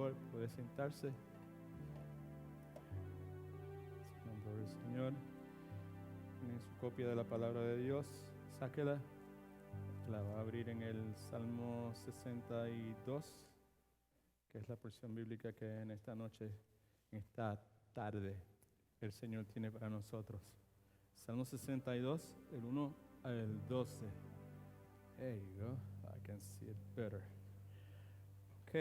favor, puede sentarse. En nombre del Señor. Tienen su copia de la palabra de Dios. Sáquela. La va a abrir en el Salmo 62, que es la porción bíblica que en esta noche, en esta tarde, el Señor tiene para nosotros. Salmo 62, el 1 al 12. There you go. I can see it better. Ok,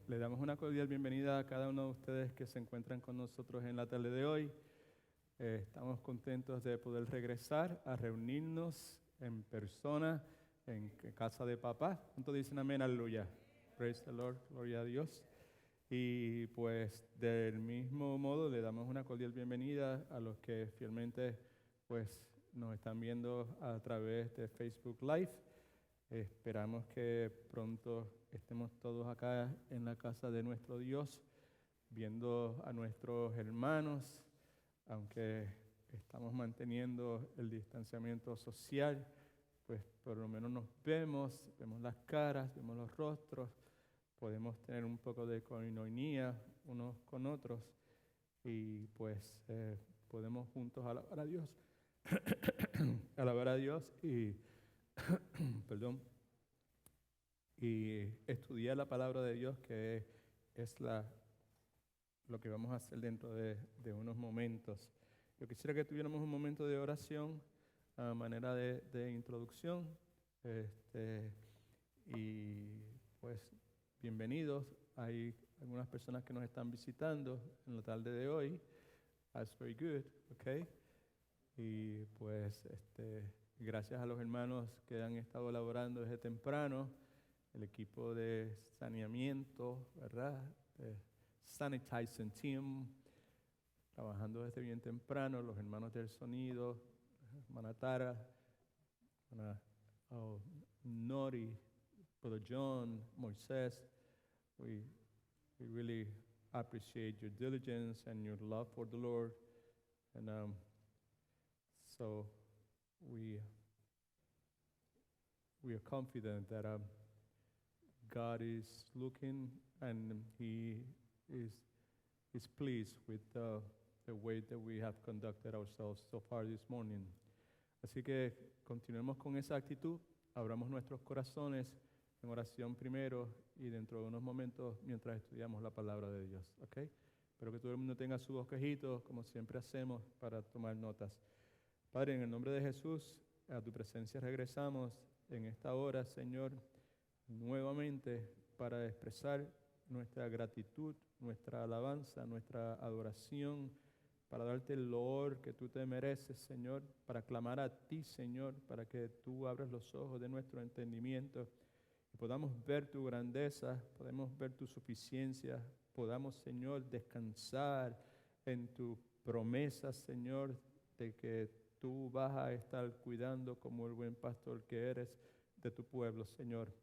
le damos una cordial bienvenida a cada uno de ustedes que se encuentran con nosotros en la tarde de hoy. Estamos contentos de poder regresar a reunirnos en persona en casa de papá. ¿Cuántos dicen amén? Aleluya. Praise the Lord. Gloria a Dios. Y pues del mismo modo le damos una cordial bienvenida a los que fielmente pues nos están viendo a través de Facebook Live. Esperamos que pronto estemos todos acá en la casa de nuestro Dios, viendo a nuestros hermanos, aunque estamos manteniendo el distanciamiento social, pues por lo menos nos vemos las caras, vemos los rostros, podemos tener un poco de koinonia unos con otros y pues podemos juntos alabar a Dios, alabar a Dios y perdón, y estudiar la palabra de Dios, que es lo que vamos a hacer dentro de unos momentos. Yo quisiera que tuviéramos un momento de oración a manera de introducción. Y pues bienvenidos. Hay algunas personas que nos están visitando en la tarde de hoy. That's very good, okay. Y pues gracias a los hermanos que han estado laborando desde temprano, el equipo de saneamiento, ¿verdad? Sanitizing Team, trabajando desde bien temprano, los hermanos del sonido, hermana Tara, hermana Nori, Brother John, Moisés. We really appreciate your diligence and your love for the Lord. And so we are confident that God is looking and He is pleased with the way that we have conducted ourselves so far this morning. Así que continuemos con esa actitud, abramos nuestros corazones en oración primero y dentro de unos momentos mientras estudiamos la palabra de Dios, ¿ok? Espero que todo el mundo tenga sus bosquejitos, como siempre hacemos, para tomar notas. Padre, en el nombre de Jesús, a tu presencia regresamos en esta hora, Señor, nuevamente para expresar nuestra gratitud, nuestra alabanza, nuestra adoración, para darte el loor que tú te mereces, Señor, para clamar a ti, Señor, para que tú abras los ojos de nuestro entendimiento y podamos ver tu grandeza, podamos ver tu suficiencia, podamos, Señor, descansar en tu promesa, Señor, de que tú vas a estar cuidando como el buen pastor que eres de tu pueblo, Señor.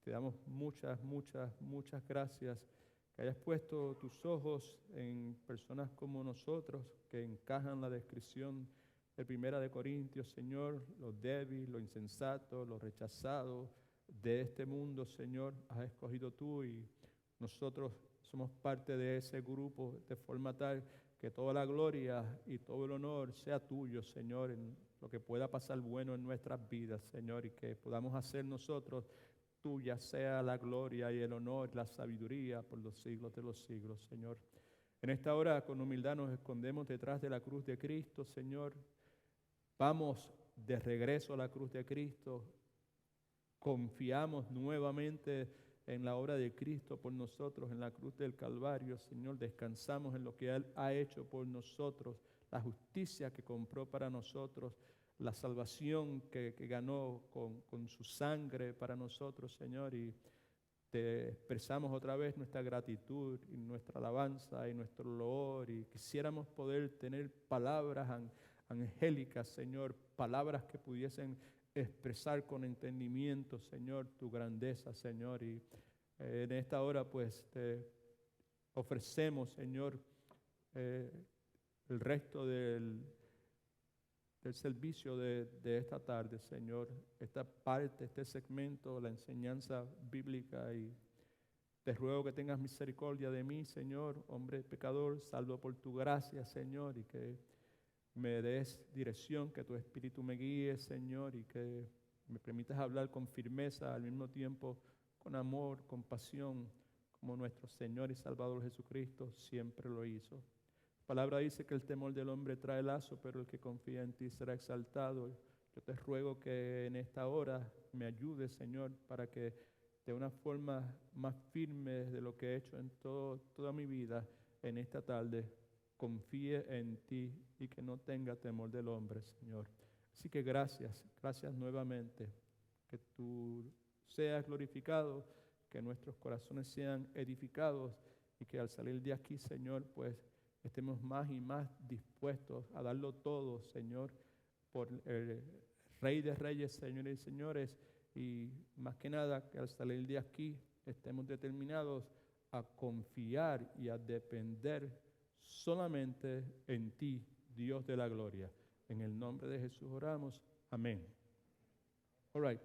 Te damos muchas gracias que hayas puesto tus ojos en personas como nosotros que encajan la descripción de 1 de Corintios, Señor, los débiles, los insensatos, los rechazados de este mundo, Señor, has escogido tú y nosotros somos parte de ese grupo de forma tal que toda la gloria y todo el honor sea tuyo, Señor, en lo que pueda pasar bueno en nuestras vidas, Señor, y que podamos hacer nosotros tuya sea la gloria y el honor, la sabiduría por los siglos de los siglos, Señor. En esta hora con humildad nos escondemos detrás de la cruz de Cristo, Señor. Vamos de regreso a la cruz de Cristo. Confiamos nuevamente en la obra de Cristo por nosotros en la cruz del Calvario, Señor. Descansamos en lo que Él ha hecho por nosotros, la justicia que compró para nosotros, la salvación que ganó con su sangre para nosotros, Señor, y te expresamos otra vez nuestra gratitud y nuestra alabanza y nuestro loor, y quisiéramos poder tener palabras angélicas, Señor, palabras que pudiesen expresar con entendimiento, Señor, tu grandeza, Señor, y en esta hora pues te ofrecemos, Señor, el resto del servicio de esta tarde, Señor, esta parte, este segmento, la enseñanza bíblica, y Te ruego que tengas misericordia de mí, Señor, hombre pecador, salvo por tu gracia, Señor, y que me des dirección, que tu Espíritu me guíe, Señor, y que me permitas hablar con firmeza, al mismo tiempo con amor, con pasión, como nuestro Señor y Salvador Jesucristo siempre lo hizo. La palabra dice que el temor del hombre trae lazo, pero el que confía en ti será exaltado. Yo te ruego que en esta hora me ayudes, Señor, para que de una forma más firme de lo que he hecho en toda mi vida, en esta tarde, confíe en ti y que no tenga temor del hombre, Señor. Así que gracias nuevamente, que tú seas glorificado, que nuestros corazones sean edificados y que al salir de aquí, Señor, pues estemos más y más dispuestos a darlo todo, Señor, por el Rey de Reyes, Señores y Señores, y más que nada que al salir de aquí estemos determinados a confiar y a depender solamente en ti, Dios de la gloria. En el nombre de Jesús oramos. Amén. All right.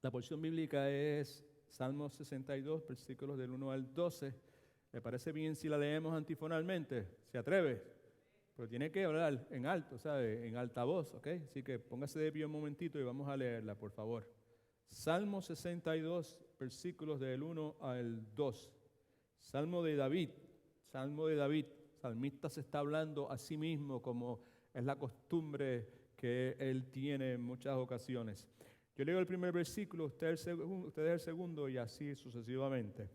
La porción bíblica es Salmo 62, versículos del 1 al 12. ¿Le parece bien si la leemos antifonalmente? ¿Se atreve? Pero tiene que hablar en alto, ¿sabe? En alta voz, ¿ok? Así que póngase de pie un momentito y vamos a leerla, por favor. Salmo 62, versículos del 1 al 2. Salmo de David. Salmista se está hablando a sí mismo, como es la costumbre que él tiene en muchas ocasiones. Yo leo el primer versículo, usted el segundo y así sucesivamente.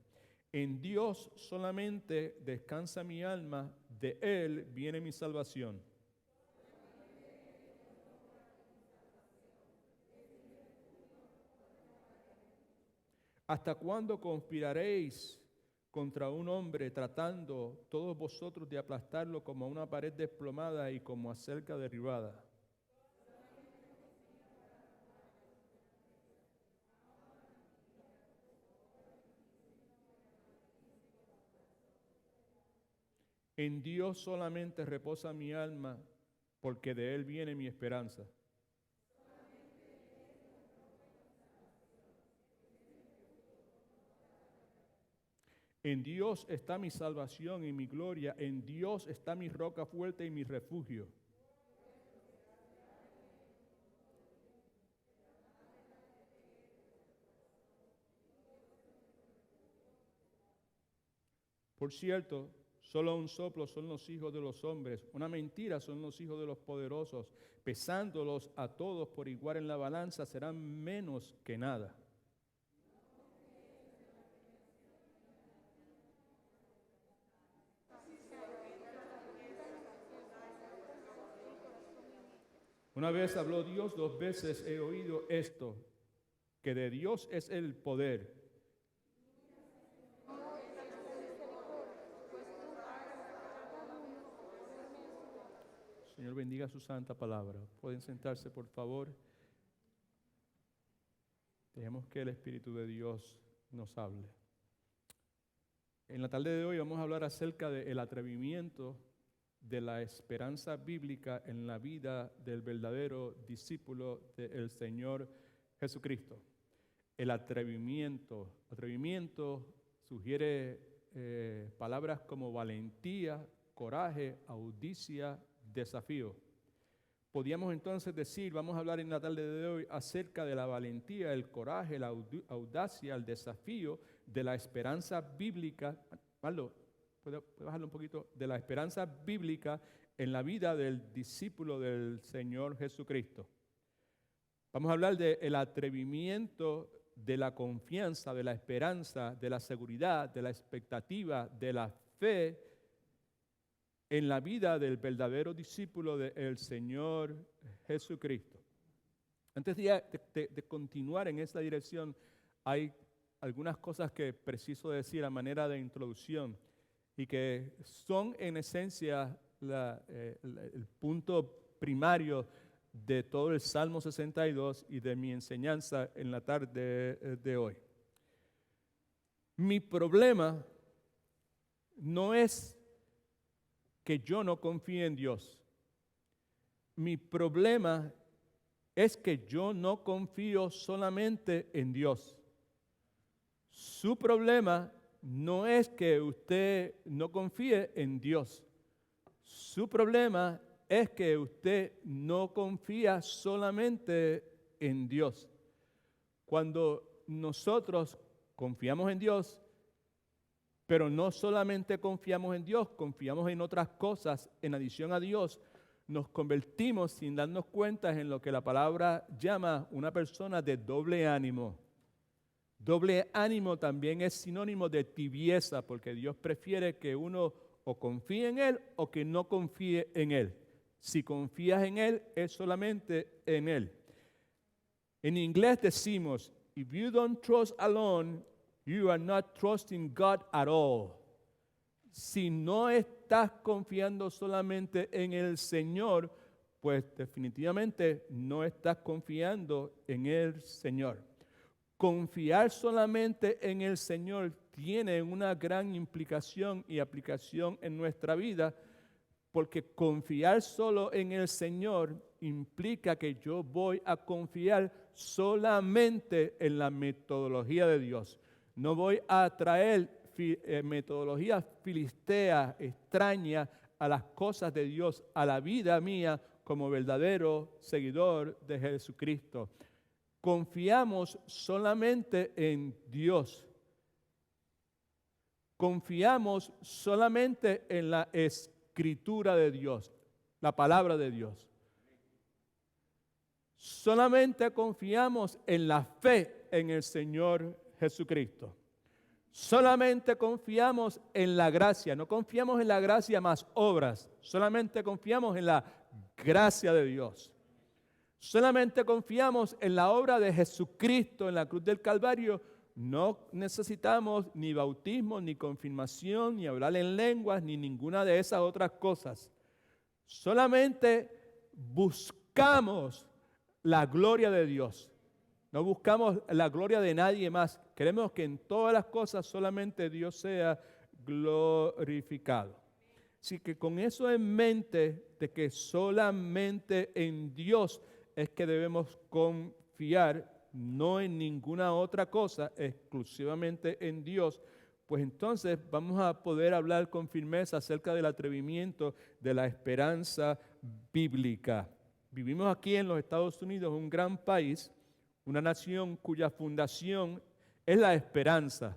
En Dios solamente descansa mi alma, de Él viene mi salvación. ¿Hasta cuándo conspiraréis contra un hombre, tratando todos vosotros de aplastarlo como a una pared desplomada y como a cerca derribada? En Dios solamente reposa mi alma, porque de Él viene mi esperanza. En Dios está mi salvación y mi gloria, en Dios está mi roca fuerte y mi refugio. Por cierto, solo un soplo son los hijos de los hombres, una mentira son los hijos de los poderosos. Pesándolos a todos por igual en la balanza, serán menos que nada. Una vez habló Dios, dos veces he oído esto, que de Dios es el poder. Señor, bendiga su santa palabra. Pueden sentarse, por favor. Dejemos que el Espíritu de Dios nos hable. En la tarde de hoy vamos a hablar acerca del atrevimiento de la esperanza bíblica en la vida del verdadero discípulo del Señor Jesucristo. El atrevimiento sugiere palabras como valentía, coraje, audacia, desafío. Podríamos entonces decir, vamos a hablar en la tarde de hoy acerca de la valentía, el coraje, la audacia, el desafío de la esperanza bíblica. Pablo, ¿puede bajarlo un poquito? De la esperanza bíblica en la vida del discípulo del Señor Jesucristo. Vamos a hablar del atrevimiento, de la confianza, de la esperanza, de la seguridad, de la expectativa, de la fe en la vida del verdadero discípulo del Señor Jesucristo. Antes de continuar en esta dirección, hay algunas cosas que preciso decir a manera de introducción y que son en esencia el punto primario de todo el Salmo 62 y de mi enseñanza en la tarde de hoy. Mi problema no es que yo no confíe en Dios. Mi problema es que yo no confío solamente en Dios. Su problema no es que usted no confíe en Dios. Su problema es que usted no confía solamente en Dios. Cuando nosotros confiamos en Dios, pero no solamente confiamos en Dios, confiamos en otras cosas en adición a Dios, nos convertimos sin darnos cuenta en lo que la palabra llama una persona de doble ánimo. Doble ánimo también es sinónimo de tibieza, porque Dios prefiere que uno o confíe en Él o que no confíe en Él. Si confías en Él, es solamente en Él. En inglés decimos, if you don't trust alone, you are not trusting God at all. Si no estás confiando solamente en el Señor, pues definitivamente no estás confiando en el Señor. Confiar solamente en el Señor tiene una gran implicación y aplicación en nuestra vida, porque confiar solo en el Señor implica que yo voy a confiar solamente en la metodología de Dios. No voy a traer metodologías filisteas, extrañas a las cosas de Dios, a la vida mía como verdadero seguidor de Jesucristo. Confiamos solamente en Dios. Confiamos solamente en la Escritura de Dios, la palabra de Dios. Solamente confiamos en la fe en el Señor Jesucristo. Solamente confiamos en la gracia. No confiamos en la gracia más obras. Solamente confiamos en la gracia de Dios. Solamente confiamos en la obra de Jesucristo en la cruz del Calvario. No necesitamos ni bautismo, ni confirmación, ni hablar en lenguas, ni ninguna de esas otras cosas. Solamente buscamos la gloria de Dios. No buscamos la gloria de nadie más. Queremos que en todas las cosas solamente Dios sea glorificado. Así que con eso en mente, de que solamente en Dios es que debemos confiar, no en ninguna otra cosa, exclusivamente en Dios, pues entonces vamos a poder hablar con firmeza acerca del atrevimiento de la esperanza bíblica. Vivimos aquí en los Estados Unidos, un gran país, una nación cuya fundación es la esperanza.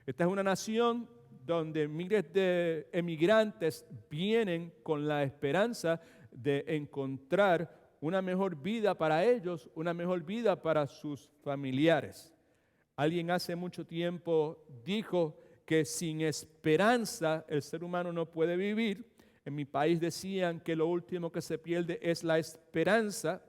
Esta es una nación donde miles de emigrantes vienen con la esperanza de encontrar una mejor vida para ellos, una mejor vida para sus familiares. Alguien hace mucho tiempo dijo que sin esperanza el ser humano no puede vivir. En mi país decían que lo último que se pierde es la esperanza.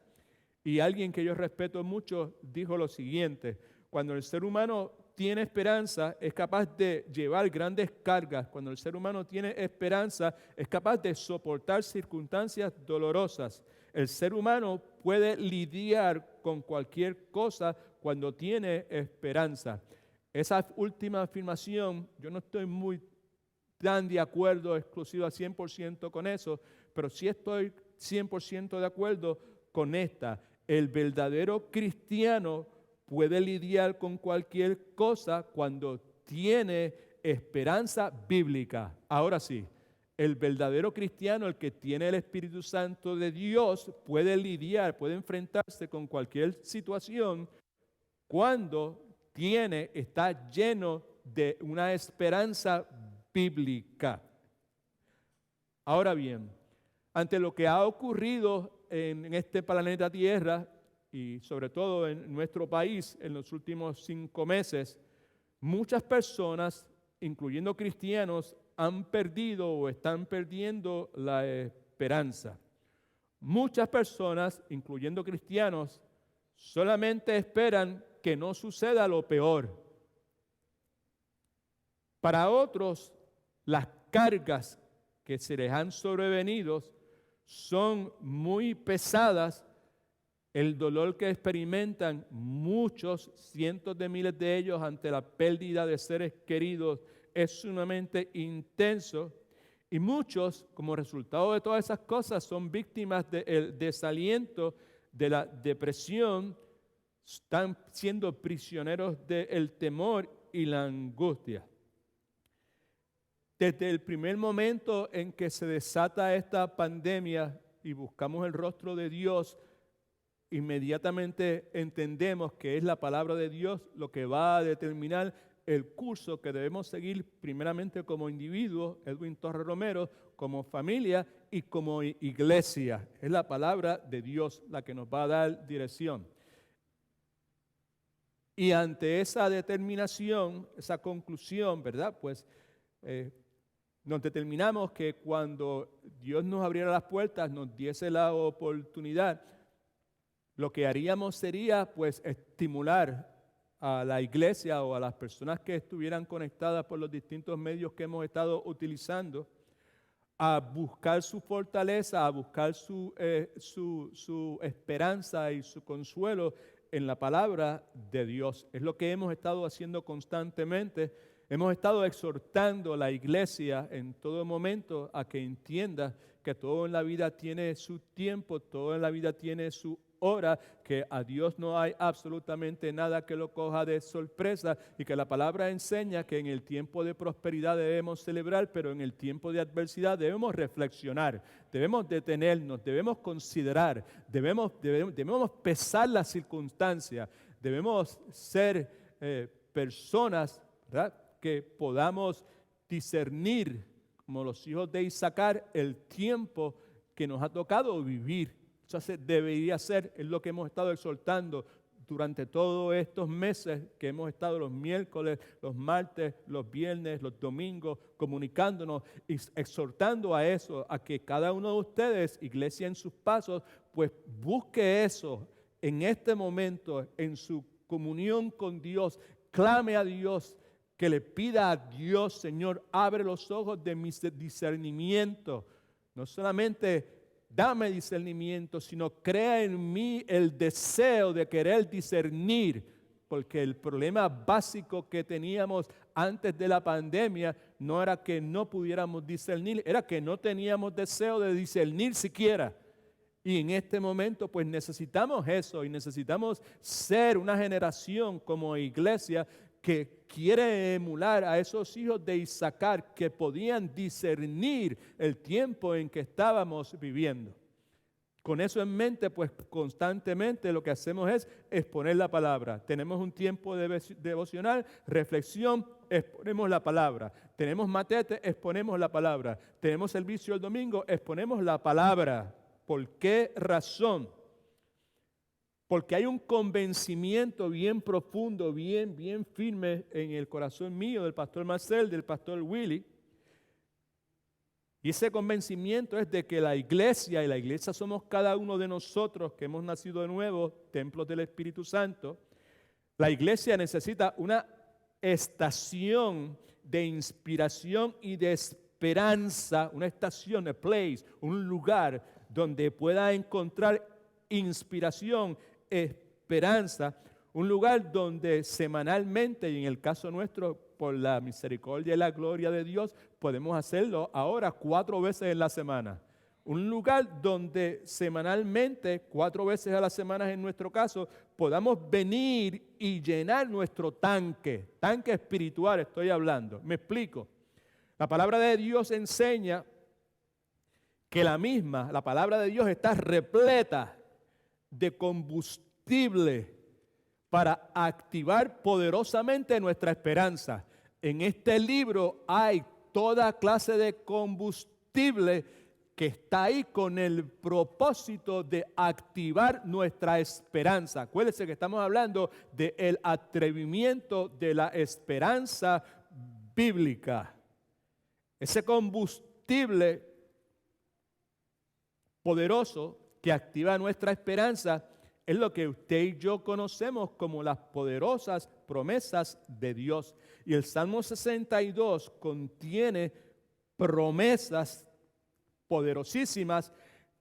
Y alguien que yo respeto mucho dijo lo siguiente: cuando el ser humano tiene esperanza, es capaz de llevar grandes cargas. Cuando el ser humano tiene esperanza, es capaz de soportar circunstancias dolorosas. El ser humano puede lidiar con cualquier cosa cuando tiene esperanza. Esa última afirmación, yo no estoy muy tan de acuerdo exclusivo al 100% con eso, pero sí estoy 100% de acuerdo con esta. El verdadero cristiano puede lidiar con cualquier cosa cuando tiene esperanza bíblica. Ahora sí, el verdadero cristiano, el que tiene el Espíritu Santo de Dios, puede lidiar, puede enfrentarse con cualquier situación cuando está lleno de una esperanza bíblica. Ahora bien, ante lo que ha ocurrido en este planeta Tierra y sobre todo en nuestro país en los últimos 5 meses, muchas personas, incluyendo cristianos, han perdido o están perdiendo la esperanza. Muchas personas, incluyendo cristianos, solamente esperan que no suceda lo peor. Para otros, las cargas que se les han sobrevenido son muy pesadas. El dolor que experimentan muchos, cientos de miles de ellos ante la pérdida de seres queridos es sumamente intenso. Y muchos, como resultado de todas esas cosas, son víctimas del desaliento, de la depresión, están siendo prisioneros del temor y la angustia. Desde el primer momento en que se desata esta pandemia y buscamos el rostro de Dios, inmediatamente entendemos que es la palabra de Dios lo que va a determinar el curso que debemos seguir primeramente como individuos, Edwin Torres Romero, como familia y como iglesia. Es la palabra de Dios la que nos va a dar dirección. Y ante esa determinación, esa conclusión, ¿verdad? Pues nos determinamos que cuando Dios nos abriera las puertas, nos diese la oportunidad, lo que haríamos sería pues estimular a la iglesia o a las personas que estuvieran conectadas por los distintos medios que hemos estado utilizando a buscar su fortaleza, a buscar su esperanza y su consuelo en la palabra de Dios. Es lo que hemos estado haciendo constantemente. Hemos estado exhortando a la iglesia en todo momento a que entienda que todo en la vida tiene su tiempo, todo en la vida tiene su hora, que a Dios no hay absolutamente nada que lo coja de sorpresa y que la palabra enseña que en el tiempo de prosperidad debemos celebrar, pero en el tiempo de adversidad debemos reflexionar, debemos detenernos, debemos considerar, debemos pesar las circunstancias, debemos ser personas, ¿verdad?, que podamos discernir, como los hijos de Isaacar, el tiempo que nos ha tocado vivir. Eso debería ser, es lo que hemos estado exhortando durante todos estos meses que hemos estado los miércoles, los martes, los viernes, los domingos, comunicándonos y exhortando a eso, a que cada uno de ustedes, iglesia en sus pasos, pues busque eso en este momento, en su comunión con Dios, clame a Dios, que le pida a Dios, Señor, abre los ojos de mi discernimiento, no solamente dame discernimiento, sino crea en mí el deseo de querer discernir, porque el problema básico que teníamos antes de la pandemia no era que no pudiéramos discernir, era que no teníamos deseo de discernir siquiera. Y en este momento pues necesitamos eso y necesitamos ser una generación como iglesia que quiere emular a esos hijos de Isaacar que podían discernir el tiempo en que estábamos viviendo. Con eso en mente, pues constantemente lo que hacemos es exponer la palabra. Tenemos un tiempo devocional, reflexión, exponemos la palabra. Tenemos matete, exponemos la palabra. Tenemos servicio el domingo, exponemos la palabra. ¿Por qué razón? Porque hay un convencimiento bien profundo, bien firme en el corazón mío, del pastor Marcel, del pastor Willy. Y ese convencimiento es de que la iglesia, y la iglesia somos cada uno de nosotros que hemos nacido de nuevo, templos del Espíritu Santo. La iglesia necesita una estación de inspiración y de esperanza, una estación, a place, un lugar donde pueda encontrar inspiración, esperanza, un lugar donde semanalmente, y en el caso nuestro, por la misericordia y la gloria de Dios, podemos hacerlo ahora 4 veces en la semana. Un lugar donde semanalmente, 4 veces a la semana en nuestro caso, podamos venir y llenar nuestro tanque espiritual estoy hablando. Me explico. La palabra de Dios enseña que la palabra de Dios está repleta de combustible para activar poderosamente nuestra esperanza. En este libro hay toda clase de combustible que está ahí con el propósito de activar nuestra esperanza. Acuérdense que estamos hablando del atrevimiento de la esperanza bíblica. Ese combustible poderoso que activa nuestra esperanza es lo que usted y yo conocemos como las poderosas promesas de Dios. Y el Salmo 62 contiene promesas poderosísimas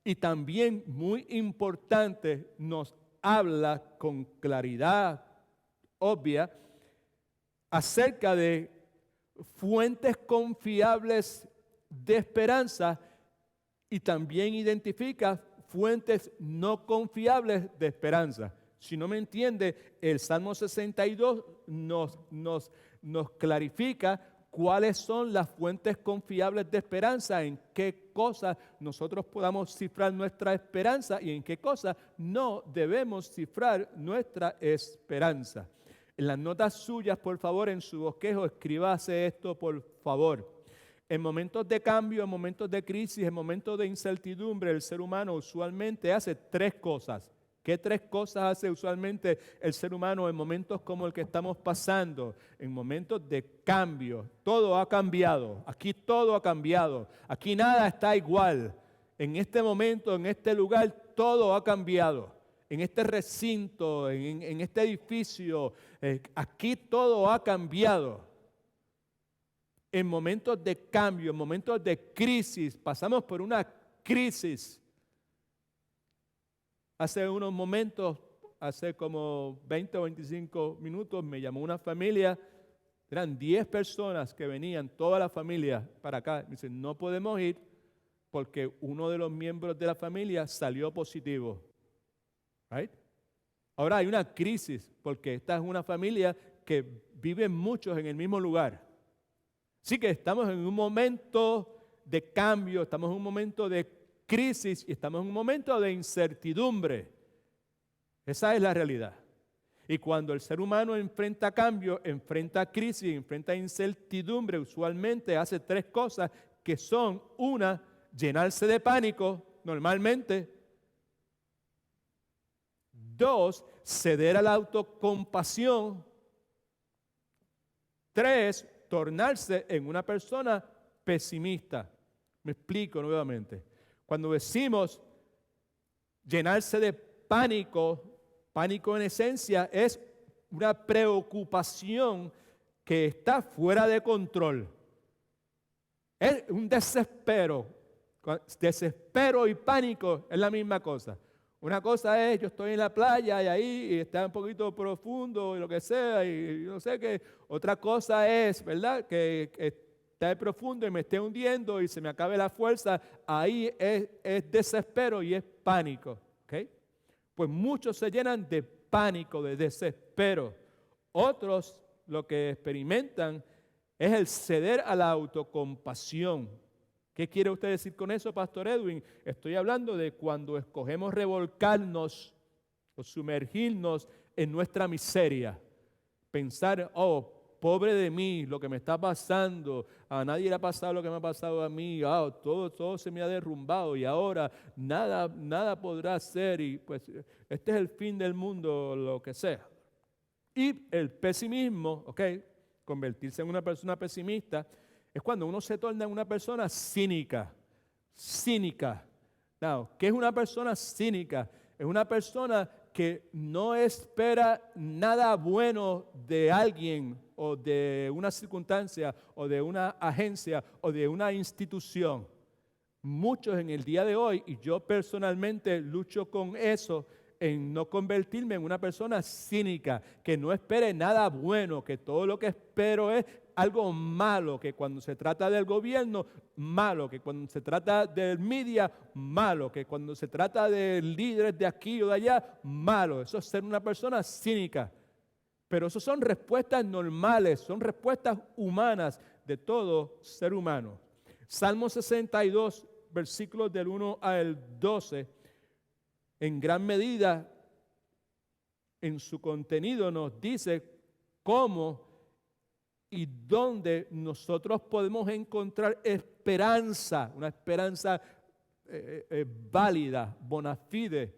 y también muy importante, nos habla con claridad obvia acerca de fuentes confiables de esperanza y también identifica fuentes no confiables de esperanza. Si no me entiende, el Salmo 62 nos clarifica cuáles son las fuentes confiables de esperanza, en qué cosas nosotros podamos cifrar nuestra esperanza y en qué cosas no debemos cifrar nuestra esperanza. En las notas suyas, por favor, en su bosquejo, escríbase esto, por favor. En momentos de cambio, en momentos de crisis, en momentos de incertidumbre, el ser humano usualmente hace tres cosas. ¿Qué tres cosas hace usualmente el ser humano en momentos como el que estamos pasando? En momentos de cambio. Todo ha cambiado. Aquí todo ha cambiado. Aquí nada está igual. En este momento, en este lugar, todo ha cambiado. En este recinto, en este edificio, aquí todo ha cambiado. En momentos de cambio, en momentos de crisis, pasamos por una crisis. Hace unos momentos, hace como 20 o 25 minutos, me llamó una familia, eran 10 personas que venían, toda la familia para acá. Me dicen, no podemos ir porque uno de los miembros de la familia salió positivo. Right? Ahora hay una crisis porque esta es una familia que viven muchos en el mismo lugar. Así que estamos en un momento de cambio, estamos en un momento de crisis y estamos en un momento de incertidumbre. Esa es la realidad. Y cuando el ser humano enfrenta cambio, enfrenta crisis, enfrenta incertidumbre, usualmente hace tres cosas que son: una, llenarse de pánico, normalmente. Dos, ceder a la autocompasión. Tres, tornarse en una persona pesimista. Me explico nuevamente. Cuando decimos llenarse de pánico, pánico en esencia es una preocupación que está fuera de control. Es un desespero. Desespero y pánico es la misma cosa. Una cosa es, yo estoy en la playa y ahí está un poquito profundo y lo que sea, y no sé qué. Otra cosa es, ¿verdad?, que está profundo y me esté hundiendo y se me acabe la fuerza. Ahí es desespero y es pánico. ¿Okay? Pues muchos se llenan de pánico, de desespero. Otros lo que experimentan es el ceder a la autocompasión. ¿Qué quiere usted decir con eso, Pastor Edwin? Estoy hablando de cuando escogemos revolcarnos o sumergirnos en nuestra miseria. Pensar, oh, pobre de mí, lo que me está pasando, a nadie le ha pasado lo que me ha pasado a mí, todo se me ha derrumbado y ahora nada podrá ser y pues este es el fin del mundo, lo que sea. Y el pesimismo, ¿ok? Convertirse en una persona pesimista es cuando uno se torna en una persona cínica. Cínica. Now, ¿qué es una persona cínica? Es una persona que no espera nada bueno de alguien o de una circunstancia o de una agencia o de una institución. Muchos en el día de hoy, y yo personalmente lucho con eso, en no convertirme en una persona cínica, que no espere nada bueno, que todo lo que espero es algo malo, que cuando se trata del gobierno, malo, que cuando se trata del media, malo, que cuando se trata de líderes de aquí o de allá, malo. Eso es ser una persona cínica. Pero eso son respuestas normales, son respuestas humanas de todo ser humano. Salmo 62, versículos del 1 al 12, en gran medida en su contenido nos dice cómo y dónde nosotros podemos encontrar esperanza, una esperanza válida, bona fide,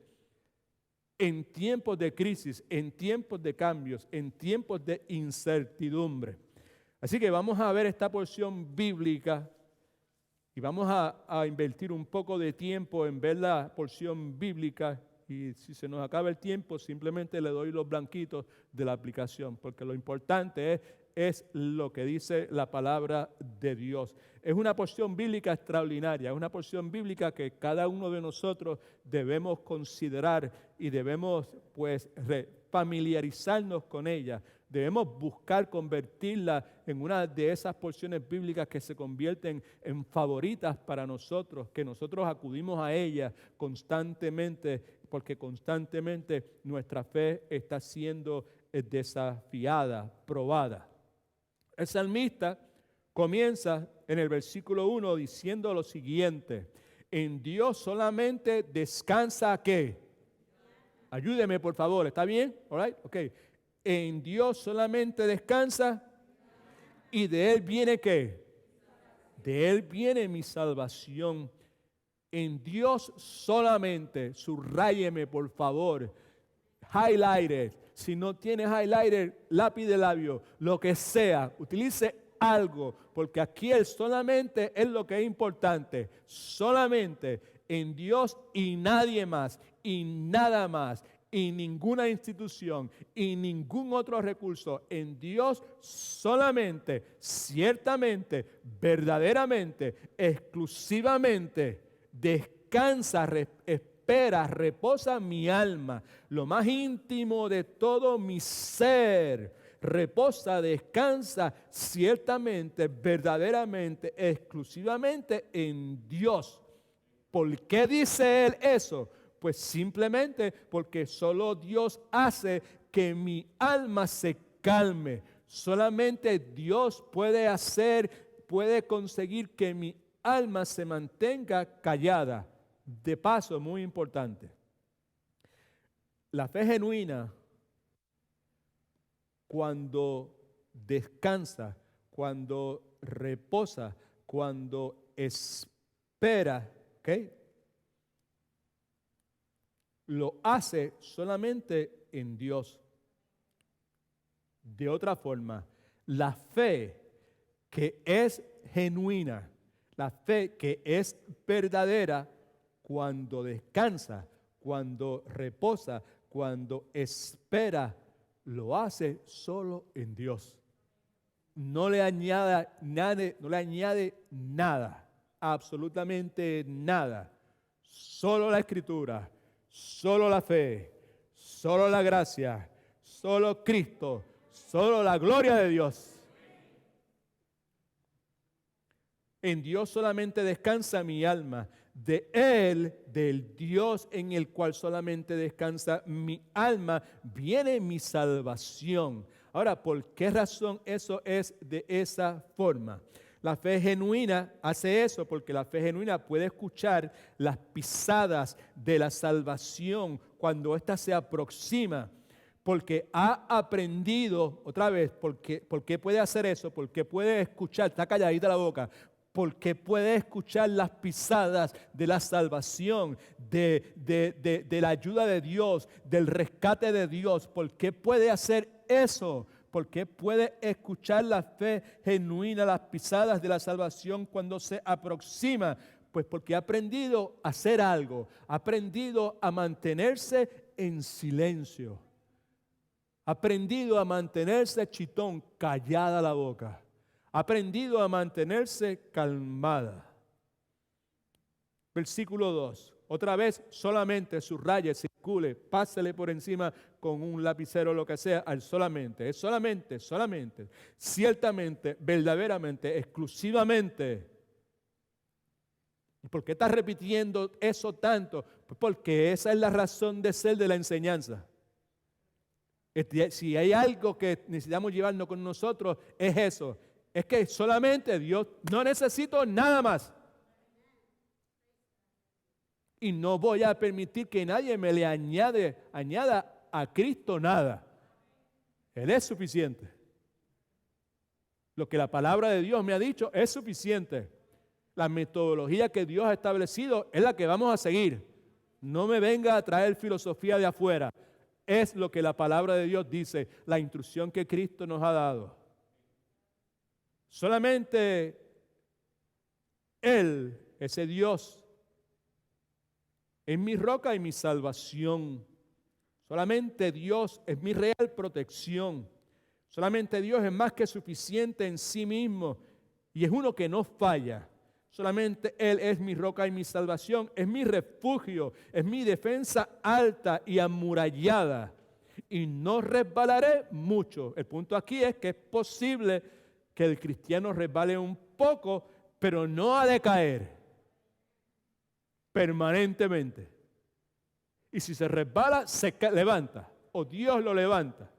en tiempos de crisis, en tiempos de cambios, en tiempos de incertidumbre. Así que vamos a ver esta porción bíblica y vamos a invertir un poco de tiempo en ver la porción bíblica. Y si se nos acaba el tiempo, simplemente le doy los blanquitos de la aplicación, porque lo importante es lo que dice la palabra de Dios. Es una porción bíblica extraordinaria, es una porción bíblica que cada uno de nosotros debemos considerar y debemos pues familiarizarnos con ella. Debemos buscar convertirla en una de esas porciones bíblicas que se convierten en favoritas para nosotros, que nosotros acudimos a ellas constantemente, porque constantemente nuestra fe está siendo desafiada, probada. El salmista comienza en el versículo 1 diciendo lo siguiente: en Dios solamente descansa ¿qué? Ayúdeme por favor, ¿está bien? All right? Okay. En Dios solamente descansa y de Él viene ¿qué? De Él viene mi salvación. En Dios solamente, subráyeme por favor, highlighter, si no tiene highlighter, lápiz de labio, lo que sea, utilice algo, porque aquí el solamente es lo que es importante, solamente en Dios y nadie más, y nada más, y ninguna institución, y ningún otro recurso, en Dios solamente, ciertamente, verdaderamente, exclusivamente, descansa, espera, reposa mi alma, lo más íntimo de todo mi ser, reposa, descansa ciertamente, verdaderamente, exclusivamente en Dios. ¿Por qué dice él eso? Pues simplemente porque solo Dios hace que mi alma se calme. Solamente Dios puede conseguir que mi alma se mantenga callada. De paso, muy importante, la fe genuina, cuando descansa, cuando reposa, cuando espera, ¿ok? Lo hace solamente en Dios. De otra forma, la fe que es genuina, la fe que es verdadera, cuando descansa, cuando reposa, cuando espera, lo hace solo en Dios. No le añade nada, absolutamente nada. Solo la Escritura, solo la fe, solo la gracia, solo Cristo, solo la gloria de Dios. En Dios solamente descansa mi alma. De Él, del Dios en el cual solamente descansa mi alma, viene mi salvación. Ahora, ¿por qué razón eso es de esa forma? La fe genuina hace eso porque la fe genuina puede escuchar las pisadas de la salvación cuando ésta se aproxima. Porque ha aprendido, otra vez, ¿por qué puede hacer eso? Porque puede escuchar, está calladita la boca, porque puede escuchar las pisadas de la salvación, de la ayuda de Dios, del rescate de Dios. ¿Por qué puede hacer eso? Porque puede escuchar la fe genuina, las pisadas de la salvación cuando se aproxima. Pues porque ha aprendido a hacer algo, ha aprendido a mantenerse en silencio, ha aprendido a mantenerse chitón, callada la boca. Ha aprendido a mantenerse calmada. Versículo 2. Otra vez, solamente subraye, circule, pásele por encima con un lapicero o lo que sea, al solamente. Es solamente, ciertamente, verdaderamente, exclusivamente. ¿Y por qué estás repitiendo eso tanto? Pues porque esa es la razón de ser de la enseñanza. Si hay algo que necesitamos llevarnos con nosotros, es eso. Es que solamente Dios, no necesito nada más. Y no voy a permitir que nadie me le añada a Cristo nada. Él es suficiente. Lo que la palabra de Dios me ha dicho es suficiente. La metodología que Dios ha establecido es la que vamos a seguir. No me venga a traer filosofía de afuera. Es lo que la palabra de Dios dice, la instrucción que Cristo nos ha dado. Solamente Él, ese Dios, es mi roca y mi salvación. Solamente Dios es mi real protección. Solamente Dios es más que suficiente en sí mismo y es uno que no falla. Solamente Él es mi roca y mi salvación, es mi refugio, es mi defensa alta y amurallada. Y no resbalaré mucho. El punto aquí es que es posible que el cristiano resbale un poco, pero no ha de caer permanentemente. Y si se resbala, levanta, o Dios lo levanta.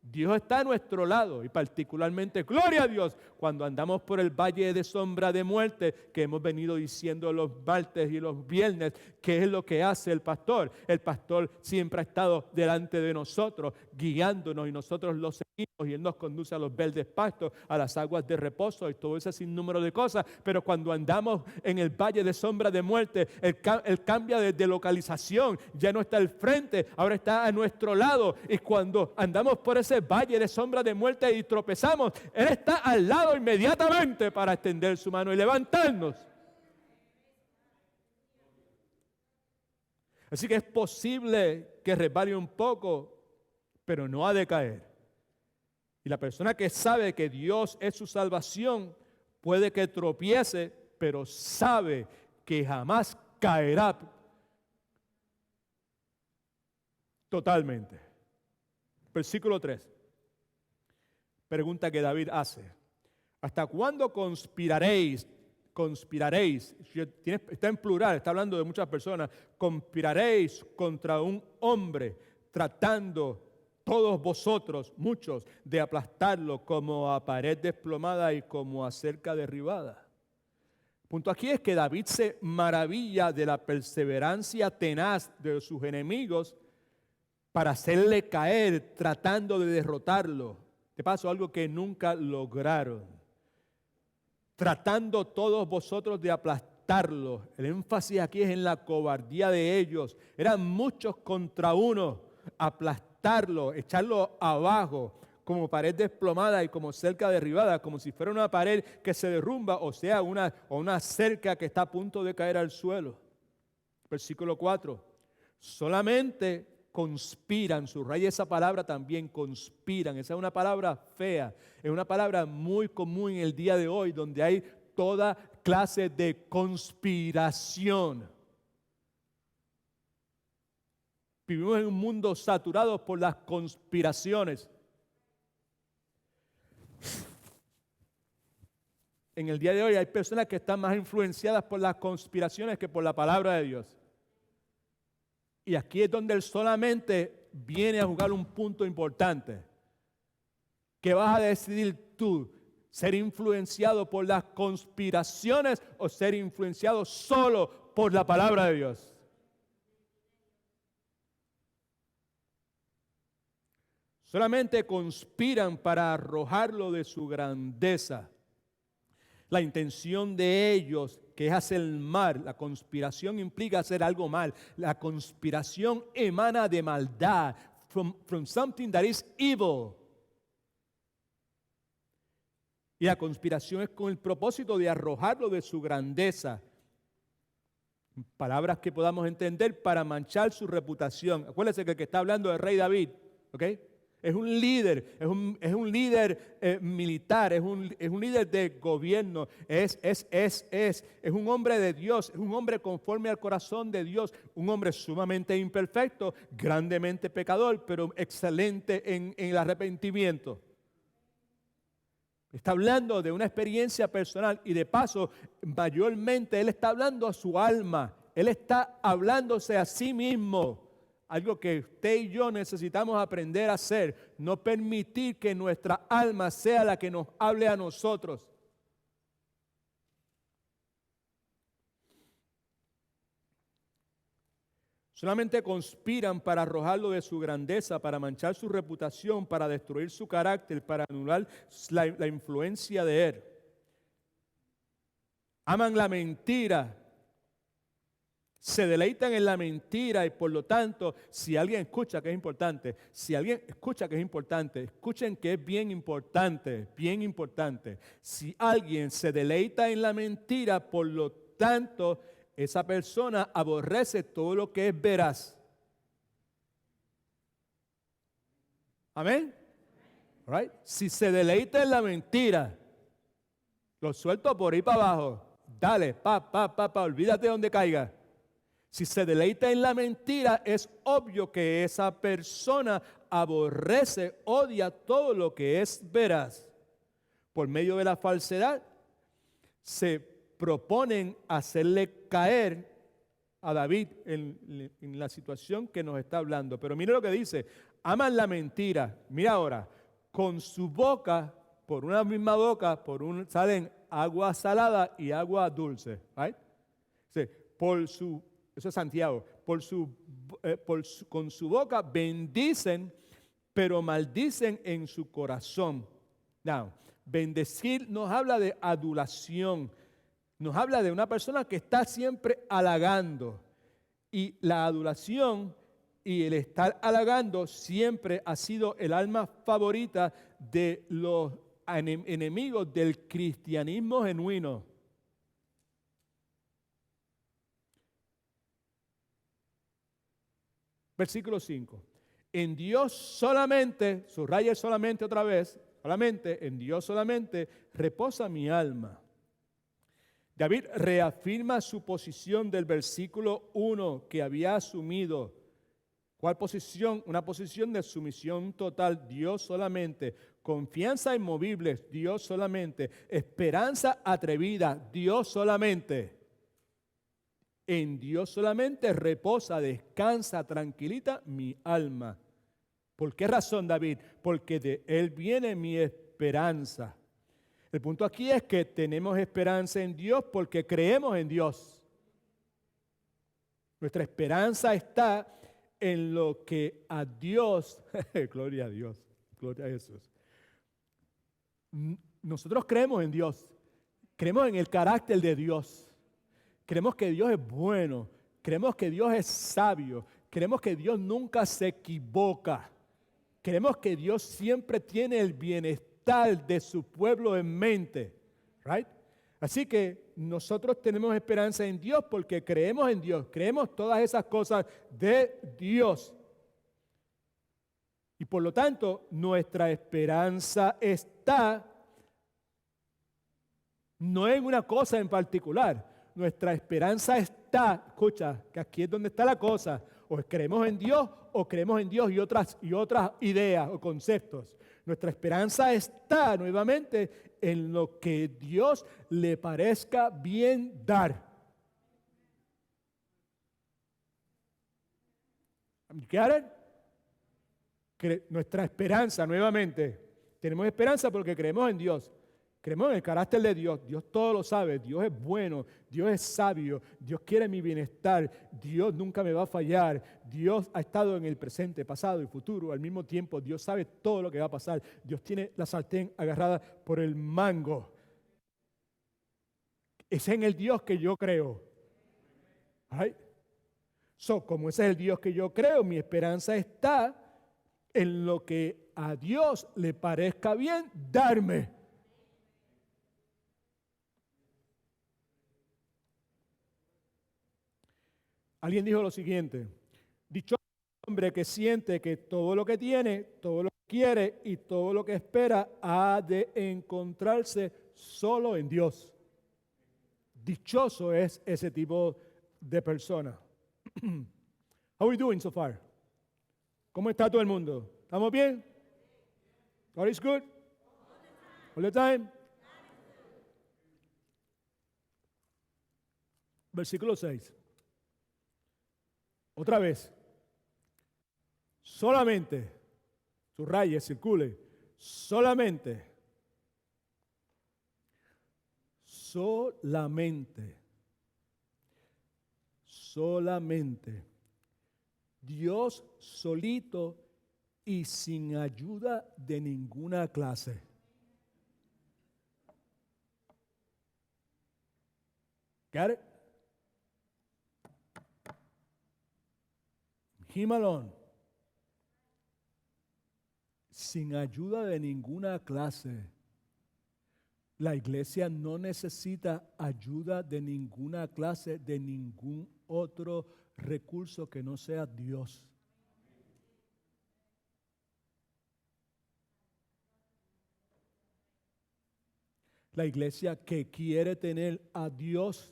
Dios está a nuestro lado y particularmente, gloria a Dios, cuando andamos por el valle de sombra de muerte, que hemos venido diciendo los martes y los viernes, ¿qué es lo que hace el pastor? El pastor siempre ha estado delante de nosotros, guiándonos y nosotros lo seguimos y Él nos conduce a los verdes pastos, a las aguas de reposo y todo ese sinnúmero de cosas. Pero cuando andamos en el valle de sombra de muerte, Él cambia de localización, ya no está al frente, ahora está a nuestro lado. Y cuando andamos por ese valle de sombra de muerte y tropezamos, Él está al lado inmediatamente para extender su mano y levantarnos. Así que es posible que resbale un poco, pero no ha de caer. Y la persona que sabe que Dios es su salvación, puede que tropiece, pero sabe que jamás caerá totalmente. Versículo 3. Pregunta que David hace. ¿Hasta cuándo conspiraréis? Conspiraréis. Está en plural, está hablando de muchas personas. Conspiraréis contra un hombre, tratando todos vosotros, muchos, de aplastarlo como a pared desplomada y como a cerca derribada. El punto aquí es que David se maravilla de la perseverancia tenaz de sus enemigos para hacerle caer, tratando de derrotarlo. De paso, algo que nunca lograron. Tratando todos vosotros de aplastarlo. El énfasis aquí es en la cobardía de ellos. Eran muchos contra uno. Aplastarlo, echarlo abajo, como pared desplomada y como cerca derribada, como si fuera una pared que se derrumba, o sea, una cerca que está a punto de caer al suelo. Versículo 4. Solamente conspiran, subraya esa palabra también, conspiran. Esa es una palabra fea, es una palabra muy común en el día de hoy, donde hay toda clase de conspiración. Vivimos en un mundo saturado por las conspiraciones. En el día de hoy hay personas que están más influenciadas por las conspiraciones que por la palabra de Dios. Y aquí es donde Él solamente viene a jugar un punto importante. ¿Qué vas a decidir tú? ¿Ser influenciado por las conspiraciones o ser influenciado solo por la palabra de Dios? Solamente conspiran para arrojarlo de su grandeza. La intención de ellos, que es hacer mal, la conspiración implica hacer algo mal. La conspiración emana de maldad, from something that is evil. Y la conspiración es con el propósito de arrojarlo de su grandeza. Palabras que podamos entender para manchar su reputación. Acuérdense que el que está hablando es el rey David, ¿ok? Es un líder, es un líder militar, es un líder de gobierno, es un hombre de Dios, es un hombre conforme al corazón de Dios, un hombre sumamente imperfecto, grandemente pecador, pero excelente en el arrepentimiento. Está hablando de una experiencia personal y de paso, mayormente él está hablando a su alma, él está hablándose a sí mismo. Algo que usted y yo necesitamos aprender a hacer, no permitir que nuestra alma sea la que nos hable a nosotros. Solamente conspiran para arrojarlo de su grandeza, para manchar su reputación, para destruir su carácter, para anular la influencia de él. Aman la mentira. Se deleitan en la mentira y por lo tanto, si alguien escucha que es importante, escuchen que es bien importante. Si alguien se deleita en la mentira, por lo tanto, esa persona aborrece todo lo que es veraz. Amén. Right? Si se deleita en la mentira, lo suelto por ahí para abajo. Dale, olvídate de donde caiga. Si se deleita en la mentira, es obvio que esa persona aborrece, odia todo lo que es veraz. Por medio de la falsedad, se proponen hacerle caer a David en la situación que nos está hablando. Pero mire lo que dice: aman la mentira. Mira ahora, con su boca, por una misma boca, salen agua salada y agua dulce. Right? Sí, eso es Santiago, con su boca bendicen, pero maldicen en su corazón. Now, bendecir nos habla de adulación, nos habla de una persona que está siempre halagando. Y la adulación y el estar halagando siempre ha sido el alma favorita de los enemigos del cristianismo genuino. Versículo 5. En Dios solamente, subraya solamente otra vez, solamente, en Dios solamente reposa mi alma. David reafirma su posición del versículo 1 que había asumido. ¿Cuál posición? Una posición de sumisión total, Dios solamente. Confianza inmovible, Dios solamente. Esperanza atrevida, Dios solamente. En Dios solamente reposa, descansa, tranquilita mi alma. ¿Por qué razón, David? Porque de Él viene mi esperanza. El punto aquí es que tenemos esperanza en Dios porque creemos en Dios. Nuestra esperanza está en lo que a Dios, gloria a Dios, gloria a Jesús. Nosotros creemos en Dios, creemos en el carácter de Dios, creemos que Dios es bueno, creemos que Dios es sabio, creemos que Dios nunca se equivoca, creemos que Dios siempre tiene el bienestar de su pueblo en mente, right? Así que nosotros tenemos esperanza en Dios porque creemos en Dios, creemos todas esas cosas de Dios. Y por lo tanto, nuestra esperanza está no en una cosa en particular. Nuestra esperanza está, escucha, que aquí es donde está la cosa. O creemos en Dios o creemos en Dios y otras ideas o conceptos. Nuestra esperanza está nuevamente en lo que Dios le parezca bien dar. ¿Got it? Nuestra esperanza nuevamente. Tenemos esperanza porque creemos en Dios. Creemos en el carácter de Dios. Dios todo lo sabe. Dios es bueno. Dios es sabio. Dios quiere mi bienestar. Dios nunca me va a fallar. Dios ha estado en el presente, pasado y futuro. Al mismo tiempo, Dios sabe todo lo que va a pasar. Dios tiene la sartén agarrada por el mango. Es en el Dios que yo creo. Right? So, como ese es el Dios que yo creo, mi esperanza está en lo que a Dios le parezca bien darme. Alguien dijo lo siguiente: dichoso el hombre que siente que todo lo que tiene, todo lo que quiere y todo lo que espera ha de encontrarse solo en Dios. Dichoso es ese tipo de persona. How are we doing so far? ¿Cómo está todo el mundo? ¿Estamos bien? God is good? All the time? Versículo 6. Otra vez. Solamente, subraye, circule, solamente, Dios solito y sin ayuda de ninguna clase. Got it? Him alone. Sin ayuda de ninguna clase. La iglesia no necesita ayuda de ninguna clase, de ningún otro recurso que no sea Dios. La iglesia que quiere tener a Dios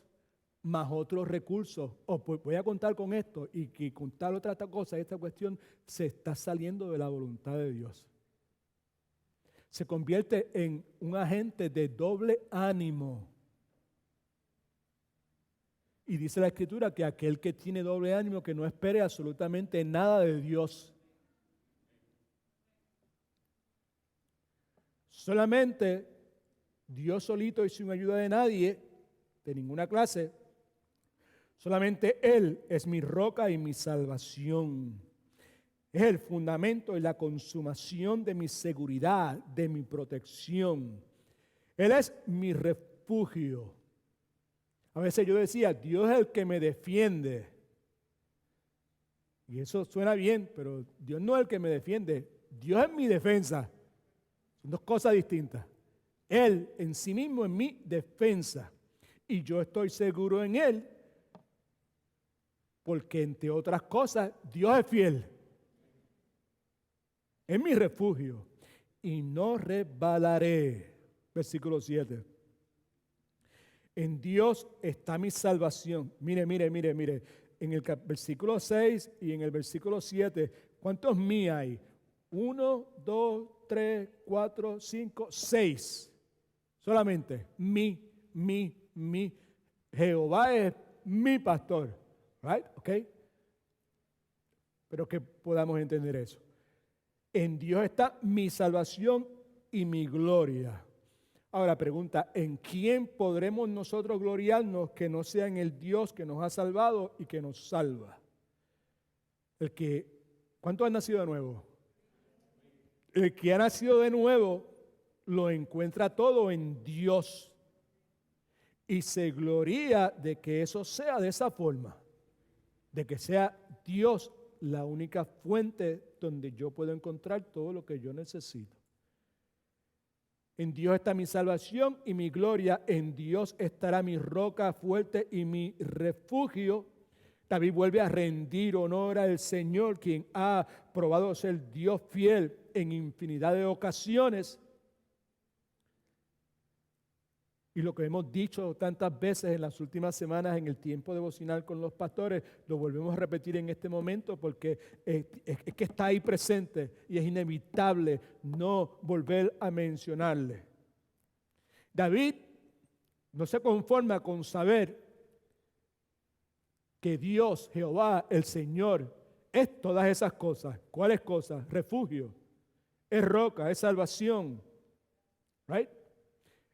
más otros recursos, pues voy a contar con esto y que contar otra cosa, esta cuestión se está saliendo de la voluntad de Dios. Se convierte en un agente de doble ánimo. Y dice la Escritura que aquel que tiene doble ánimo que no espere absolutamente nada de Dios. Solamente Dios solito y sin ayuda de nadie, de ninguna clase. Solamente Él es mi roca y mi salvación. Es el fundamento y la consumación de mi seguridad, de mi protección. Él es mi refugio. A veces yo decía, Dios es el que me defiende. Y eso suena bien, pero Dios no es el que me defiende. Dios es mi defensa. Son dos cosas distintas. Él en sí mismo es mi defensa. Y yo estoy seguro en Él, porque entre otras cosas, Dios es fiel. Es mi refugio. Y no resbalaré. Versículo 7. En Dios está mi salvación. Mire. En el versículo 6 y en el versículo 7, ¿cuántos mí hay? 1, 2, 3, 4, 5, 6. Solamente mi. Jehová es mi pastor. Right? ¿Ok? Pero que podamos entender eso. En Dios está mi salvación y mi gloria. Ahora pregunta, ¿en quién podremos nosotros gloriarnos que no sea en el Dios que nos ha salvado y que nos salva? ¿Cuántos han nacido de nuevo? El que ha nacido de nuevo lo encuentra todo en Dios y se gloria de que eso sea de esa forma, de que sea Dios la única fuente donde yo puedo encontrar todo lo que yo necesito. En Dios está mi salvación y mi gloria. En Dios estará mi roca fuerte y mi refugio. David vuelve a rendir honor al Señor, quien ha probado ser Dios fiel en infinidad de ocasiones. Y lo que hemos dicho tantas veces en las últimas semanas en el tiempo devocional con los pastores, lo volvemos a repetir en este momento porque es que está ahí presente y es inevitable no volver a mencionarle. David no se conforma con saber que Dios, Jehová, el Señor, es todas esas cosas. ¿Cuáles cosas? Refugio, es roca, es salvación. Right?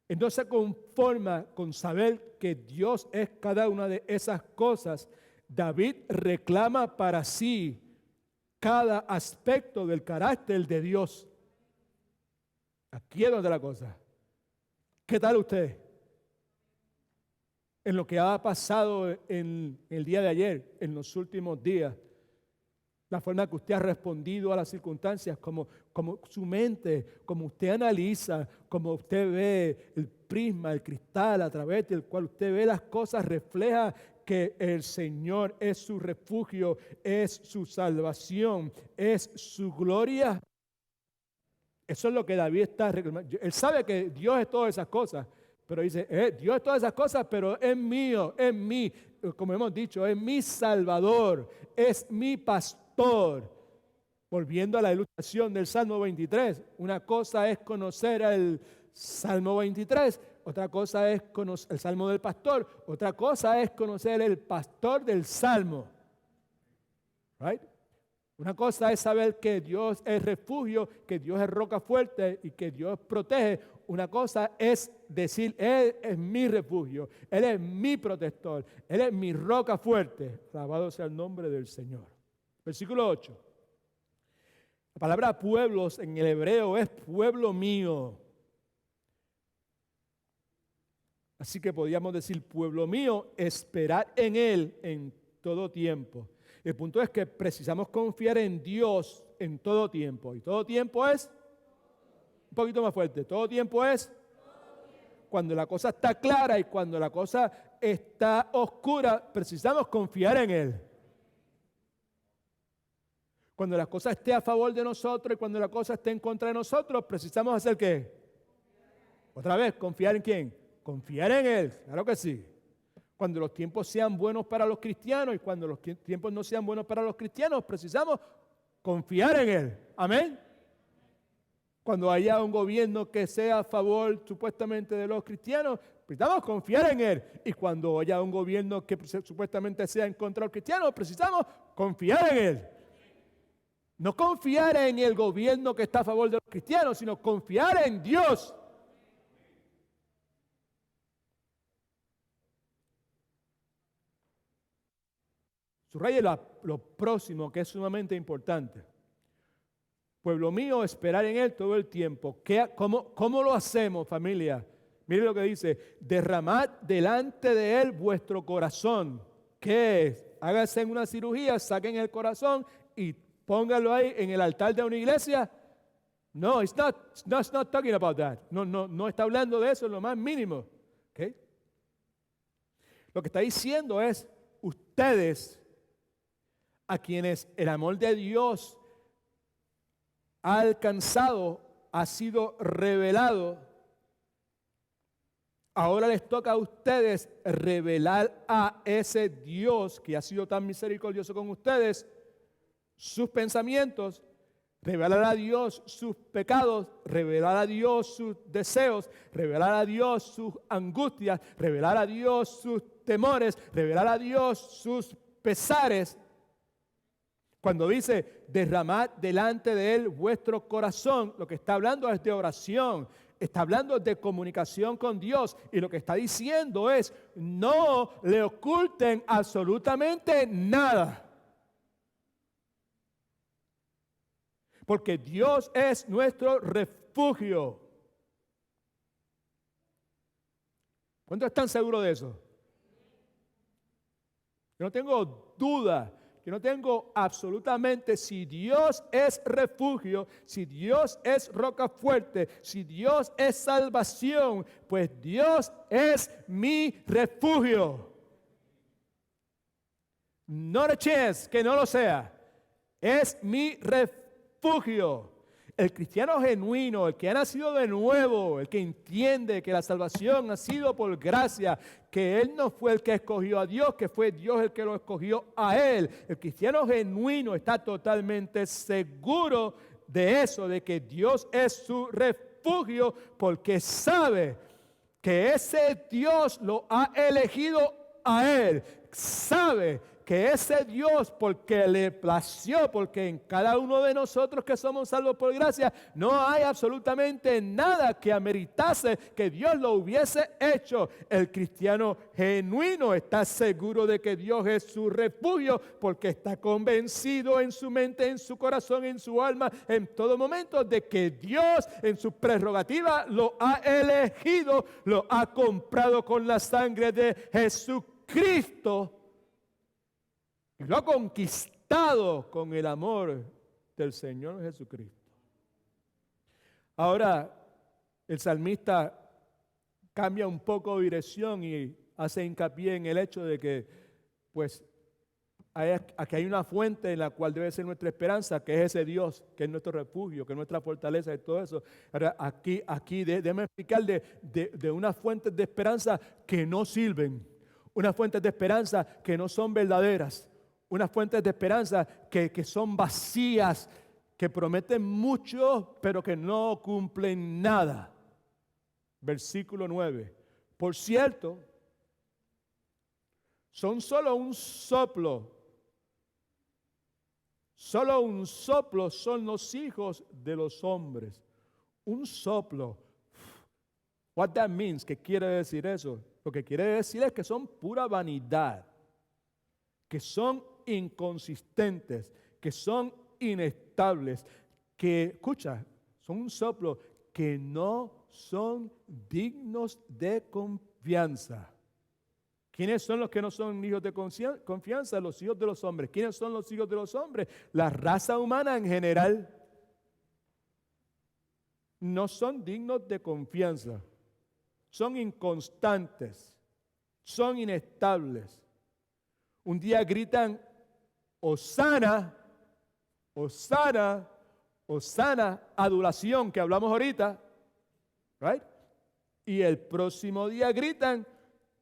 Entonces se conforma con saber que Dios es cada una de esas cosas. David reclama para sí cada aspecto del carácter de Dios. Aquí es donde la cosa. ¿Qué tal usted? En lo que ha pasado en el día de ayer, en los últimos días. La forma que usted ha respondido a las circunstancias, como su mente, como usted analiza, como usted ve el prisma, el cristal a través del cual usted ve las cosas, refleja que el Señor es su refugio, es su salvación, es su gloria. Eso es lo que David está reclamando. Él sabe que Dios es todas esas cosas, pero dice, Dios es todas esas cosas, pero es mío, es mí, como hemos dicho, es mi Salvador, es mi pastor. Volviendo a la ilustración del Salmo 23, una cosa es conocer el Salmo 23, otra cosa es conocer el Salmo del pastor, otra cosa es conocer el pastor del Salmo. Right? Una cosa es saber que Dios es refugio, que Dios es roca fuerte y que Dios protege. Una cosa es decir, Él es mi refugio, Él es mi protector, Él es mi roca fuerte. Alabado sea el nombre del Señor. Versículo 8. La palabra pueblos en el hebreo es pueblo mío. Así que podríamos decir pueblo mío, esperar en Él en todo tiempo. El punto es que precisamos confiar en Dios en todo tiempo. Y todo tiempo es, un poquito más fuerte, todo tiempo es cuando la cosa está clara y cuando la cosa está oscura, precisamos confiar en Él. Cuando la cosa esté a favor de nosotros y cuando la cosa esté en contra de nosotros, precisamos hacer ¿qué? Otra vez, ¿confiar en quién? Confiar en Él, claro que sí. Cuando los tiempos sean buenos para los cristianos y cuando los tiempos no sean buenos para los cristianos, precisamos confiar en Él. Amén. Cuando haya un gobierno que sea a favor supuestamente de los cristianos, precisamos confiar en Él. Y cuando haya un gobierno que supuestamente sea en contra de los cristianos, precisamos confiar en Él. No confiar en el gobierno que está a favor de los cristianos, sino confiar en Dios. Subraye lo próximo, que es sumamente importante. Pueblo mío, esperar en Él todo el tiempo. ¿Cómo lo hacemos, familia? Mire lo que dice: derramad delante de Él vuestro corazón. ¿Qué es? Háganse una cirugía, saquen el corazón y pónganlo ahí en el altar de una iglesia. No, it's not talking about that. No está hablando de eso en lo más mínimo. ¿Okay? Lo que está diciendo es, ustedes, a quienes el amor de Dios ha alcanzado, ha sido revelado, ahora les toca a ustedes revelar a ese Dios que ha sido tan misericordioso con ustedes sus pensamientos, revelar a Dios sus pecados, revelar a Dios sus deseos, revelar a Dios sus angustias, revelar a Dios sus temores, revelar a Dios sus pesares. Cuando dice derramad delante de Él vuestro corazón, lo que está hablando es de oración, está hablando de comunicación con Dios, y lo que está diciendo es no le oculten absolutamente nada. Porque Dios es nuestro refugio. ¿Cuántos están seguros de eso? Yo no tengo duda. Yo no tengo absolutamente, si Dios es refugio, si Dios es roca fuerte, si Dios es salvación, pues Dios es mi refugio. Not a chance que no lo sea. Es mi refugio. El cristiano genuino, el que ha nacido de nuevo, el que entiende que la salvación ha sido por gracia, que Él no fue el que escogió a Dios, que fue Dios el que lo escogió a Él. El cristiano genuino está totalmente seguro de eso, de que Dios es su refugio, porque sabe que ese Dios lo ha elegido a Él. Sabe que ese Dios, porque le plació, porque en cada uno de nosotros que somos salvos por gracia, no hay absolutamente nada que ameritase que Dios lo hubiese hecho. El cristiano genuino está seguro de que Dios es su refugio, porque está convencido en su mente, en su corazón, en su alma, en todo momento, de que Dios en su prerrogativa lo ha elegido, lo ha comprado con la sangre de Jesucristo. Y lo ha conquistado con el amor del Señor Jesucristo. Ahora, el salmista cambia un poco de dirección y hace hincapié en el hecho de que, pues, aquí hay una fuente en la cual debe ser nuestra esperanza, que es ese Dios, que es nuestro refugio, que es nuestra fortaleza y todo eso. Ahora, aquí déjame explicar de unas fuentes de esperanza que no sirven, unas fuentes de esperanza que no son verdaderas. Unas fuentes de esperanza que son vacías, que prometen mucho, pero que no cumplen nada. Versículo 9. Por cierto, son solo un soplo. Solo un soplo son los hijos de los hombres. Un soplo. What that means? ¿Qué quiere decir eso? Lo que quiere decir es que son pura vanidad, que son inconsistentes, que son inestables, que, escucha, son un soplo, que no son dignos de confianza. ¿Quiénes son los que no son hijos de confianza? Los hijos de los hombres. ¿Quiénes son los hijos de los hombres? La raza humana en general. No son dignos de confianza. Son inconstantes. Son inestables. Un día gritan Hosana, Hosana, Hosana, adulación que hablamos ahorita, right? Y el próximo día gritan,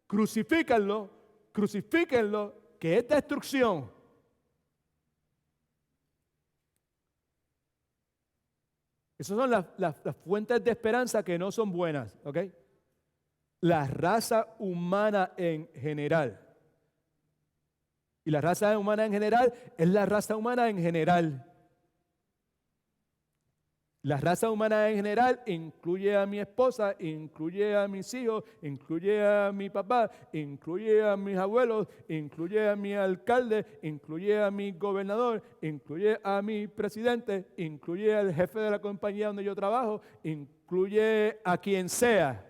crucifíquenlo, crucifíquenlo, que es destrucción. Esas son las fuentes de esperanza que no son buenas, ¿ok? La raza humana en general. Y la raza humana en general es la raza humana en general. La raza humana en general incluye a mi esposa, incluye a mis hijos, incluye a mi papá, incluye a mis abuelos, incluye a mi alcalde, incluye a mi gobernador, incluye a mi presidente, incluye al jefe de la compañía donde yo trabajo, incluye a quien sea.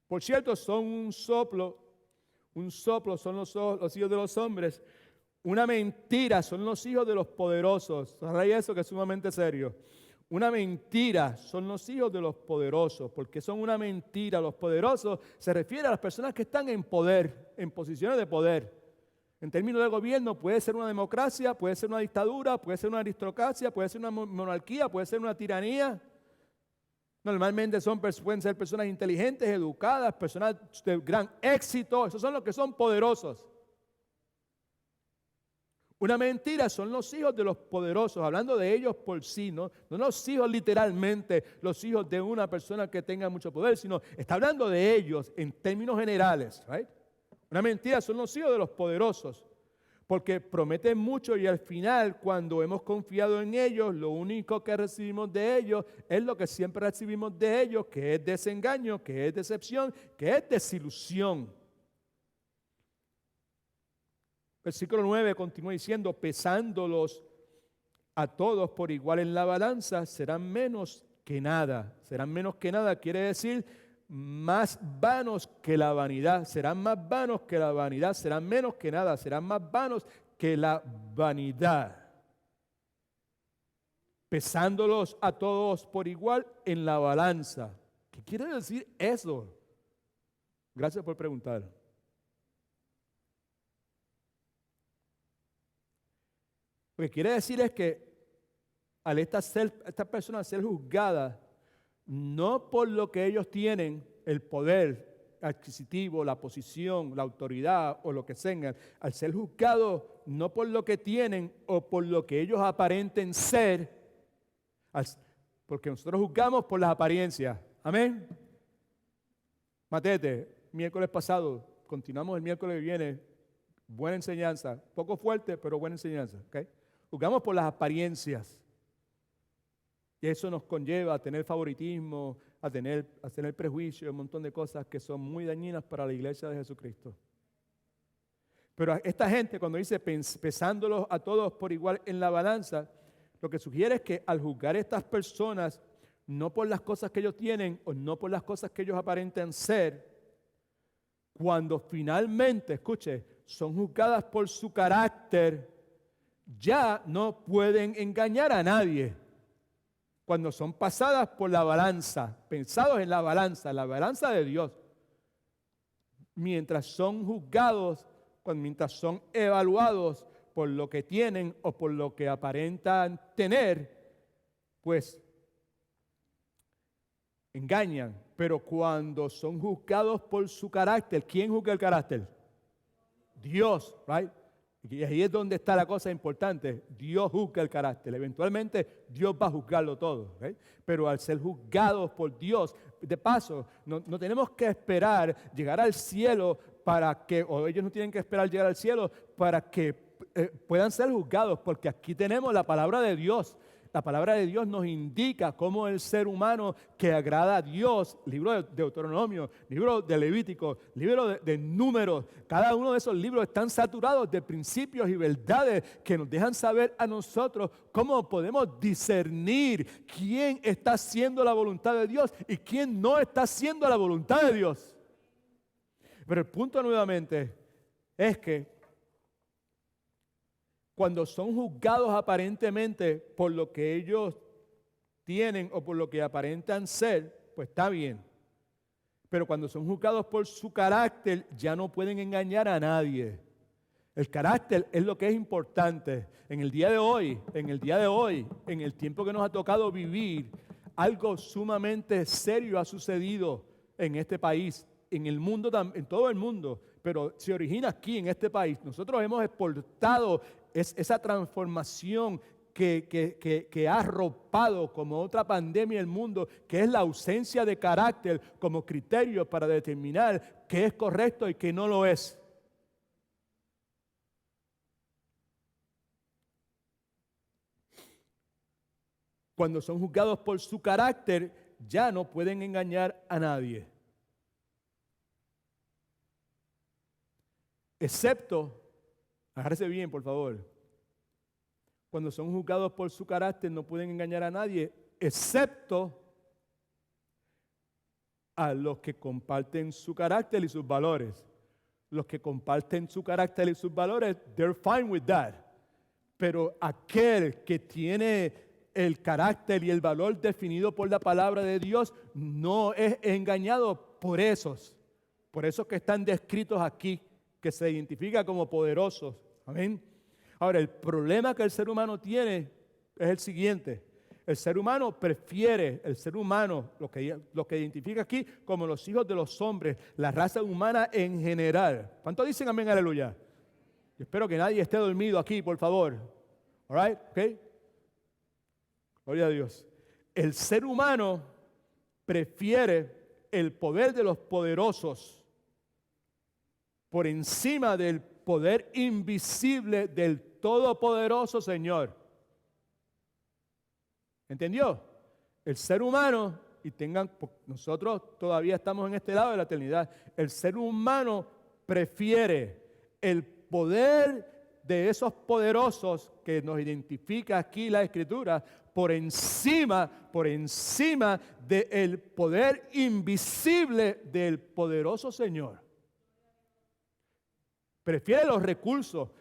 Por cierto, son un soplo son los hijos de los hombres. Una mentira son los hijos de los poderosos. ¿Sabes eso que es sumamente serio? Una mentira son los hijos de los poderosos. ¿Por qué son una mentira? Los poderosos se refiere a las personas que están en poder, en posiciones de poder. En términos de gobierno puede ser una democracia, puede ser una dictadura, puede ser una aristocracia, puede ser una monarquía, puede ser una tiranía. Normalmente pueden ser personas inteligentes, educadas, personas de gran éxito. Esos son los que son poderosos. Una mentira son los hijos de los poderosos, hablando de ellos por sí, no los hijos literalmente, los hijos de una persona que tenga mucho poder, sino está hablando de ellos en términos generales. Right? Una mentira son los hijos de los poderosos, porque prometen mucho y al final, cuando hemos confiado en ellos, lo único que recibimos de ellos es lo que siempre recibimos de ellos, que es desengaño, que es decepción, que es desilusión. Versículo 9 continúa diciendo, pesándolos a todos por igual en la balanza, serán menos que nada. Serán menos que nada quiere decir más vanos que la vanidad. Serán más vanos que la vanidad. Serán menos que nada. Serán más vanos que la vanidad. Pesándolos a todos por igual en la balanza. ¿Qué quiere decir eso? Gracias por preguntar. Lo que quiere decir es que al estas personas ser juzgadas, no por lo que ellos tienen, el poder adquisitivo, la posición, la autoridad o lo que tengan, al ser juzgados no por lo que tienen o por lo que ellos aparenten ser, porque nosotros juzgamos por las apariencias. Amén. Matete, miércoles pasado, continuamos el miércoles que viene, buena enseñanza, poco fuerte, pero buena enseñanza, ¿ok? Juzgamos por las apariencias. Y eso nos conlleva a tener favoritismo, a tener prejuicio, un montón de cosas que son muy dañinas para la iglesia de Jesucristo. Pero esta gente, cuando dice pesándolos a todos por igual en la balanza, lo que sugiere es que al juzgar a estas personas, no por las cosas que ellos tienen o no por las cosas que ellos aparentan ser, cuando finalmente, escuche, son juzgadas por su carácter, ya no pueden engañar a nadie. Cuando son pasadas por la balanza, pensados en la balanza de Dios, mientras son juzgados, mientras son evaluados por lo que tienen o por lo que aparentan tener, pues engañan. Pero cuando son juzgados por su carácter, ¿quién juzga el carácter? Dios, right? Y ahí es donde está la cosa importante. Dios juzga el carácter. Eventualmente Dios va a juzgarlo todo. ¿Okay? Pero al ser juzgados por Dios, de paso, no tenemos que esperar llegar al cielo o ellos no tienen que esperar llegar al cielo para que puedan ser juzgados, porque aquí tenemos la palabra de Dios. La palabra de Dios nos indica cómo el ser humano que agrada a Dios, libro de Deuteronomio, libro de Levítico, libro de Números, cada uno de esos libros están saturados de principios y verdades que nos dejan saber a nosotros cómo podemos discernir quién está haciendo la voluntad de Dios y quién no está haciendo la voluntad de Dios. Pero el punto nuevamente es que cuando son juzgados aparentemente por lo que ellos tienen o por lo que aparentan ser, pues está bien. Pero cuando son juzgados por su carácter, ya no pueden engañar a nadie. El carácter es lo que es importante. En el día de hoy, en el tiempo que nos ha tocado vivir, algo sumamente serio ha sucedido en este país, en el mundo, en todo el mundo, pero se origina aquí en este país. Nosotros hemos exportado esa transformación que ha arropado como otra pandemia el mundo, que es la ausencia de carácter como criterio para determinar qué es correcto y qué no lo es. Cuando son juzgados por su carácter, ya no pueden engañar a nadie. Excepto, agárrese bien, por favor. Cuando son juzgados por su carácter, no pueden engañar a nadie, excepto a los que comparten su carácter y sus valores. Los que comparten su carácter y sus valores, they're fine with that. Pero aquel que tiene el carácter y el valor definido por la palabra de Dios no es engañado por esos que están descritos aquí, que se identifican como poderosos. Amén. Ahora, el problema que el ser humano tiene es el siguiente. El ser humano, lo que identifica aquí como los hijos de los hombres, la raza humana en general. ¿Cuántos dicen amén, aleluya? Yo espero que nadie esté dormido aquí, por favor. All right, ok. Gloria a Dios. El ser humano prefiere el poder de los poderosos por encima del poder invisible del todopoderoso Señor. ¿Entendió? El ser humano, nosotros todavía estamos en este lado de la eternidad, el ser humano prefiere el poder de esos poderosos que nos identifica aquí la Escritura por encima del poder invisible del poderoso Señor. Prefiere los recursos,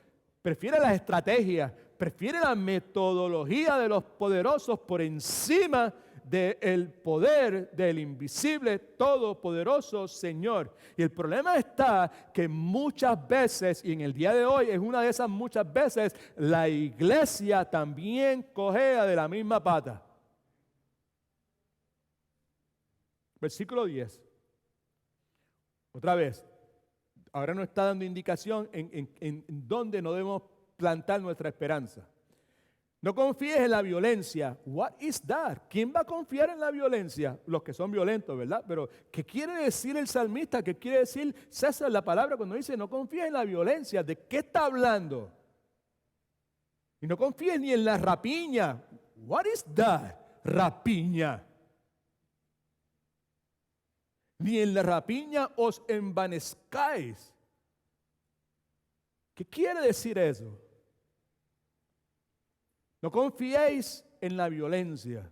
prefiere las estrategias, prefiere la metodología de los poderosos por encima del poder del invisible, todopoderoso Señor. Y el problema está que muchas veces, y en el día de hoy es una de esas muchas veces, la iglesia también cojea de la misma pata. Versículo 10. Otra vez, ahora nos está dando indicación en dónde no debemos plantar nuestra esperanza. No confíes en la violencia. What is that? ¿Quién va a confiar en la violencia? Los que son violentos, ¿verdad? Pero ¿qué quiere decir el salmista? ¿Qué quiere decir César la palabra cuando dice no confíes en la violencia? ¿De qué está hablando? Y no confíes ni en la rapiña. What is that? Rapiña. Ni en la rapiña os envanezcáis. ¿Qué quiere decir eso? No confiéis en la violencia.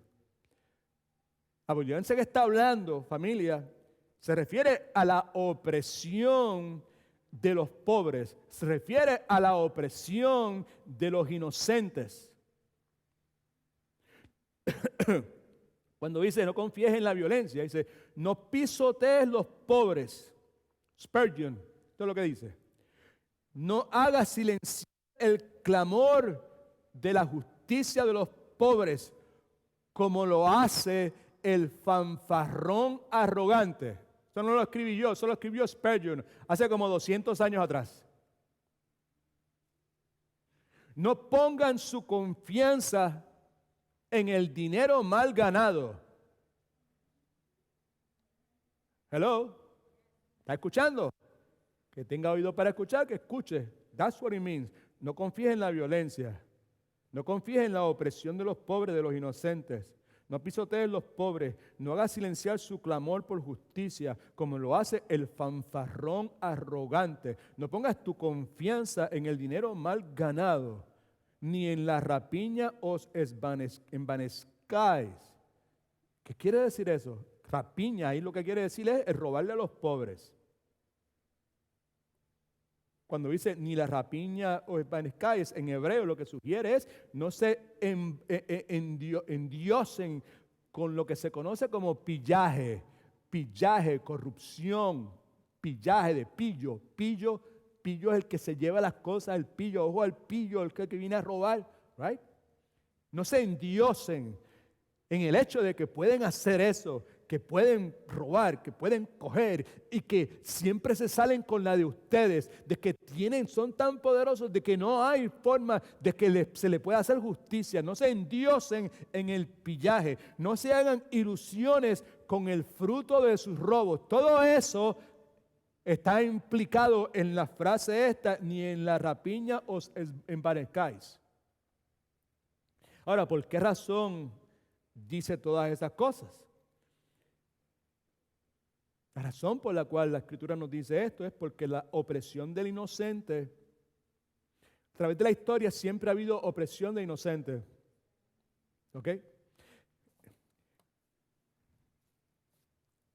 La violencia que está hablando, familia, se refiere a la opresión de los pobres, se refiere a la opresión de los inocentes. Cuando dice no confíes en la violencia, dice no pisotees los pobres. Spurgeon, esto es lo que dice. No hagas silenciar el clamor de la justicia de los pobres como lo hace el fanfarrón arrogante. Esto no lo escribí yo, eso lo escribió Spurgeon hace como 200 años atrás. No pongan su confianza en el dinero mal ganado. Hello, ¿está escuchando? Que tenga oído para escuchar, que escuche. That's what it means. No confíes en la violencia. No confíes en la opresión de los pobres, de los inocentes. No pisotees los pobres. No hagas silenciar su clamor por justicia, como lo hace el fanfarrón arrogante. No pongas tu confianza en el dinero mal ganado, ni en la rapiña os envanezcáis. ¿Qué quiere decir eso? Rapiña, ahí lo que quiere decir es robarle a los pobres. Cuando dice ni la rapiña os envanezcáis, en hebreo lo que sugiere es no se endiosen con lo que se conoce como pillaje, corrupción, pillaje de pillo. Pillo es el que se lleva las cosas, el pillo, ojo al pillo, el que viene a robar, right? No se endiosen en el hecho de que pueden hacer eso, que pueden robar, que pueden coger y que siempre se salen con la de ustedes, de que son tan poderosos de que no hay forma de que se le pueda hacer justicia. No se endiosen en el pillaje, no se hagan ilusiones con el fruto de sus robos. Todo eso está implicado en la frase esta, ni en la rapiña os envanezcáis. Ahora, ¿por qué razón dice todas esas cosas. La razón por la cual la Escritura nos dice esto es porque la opresión del inocente, a través de la historia siempre ha habido opresión de inocentes. ¿Ok?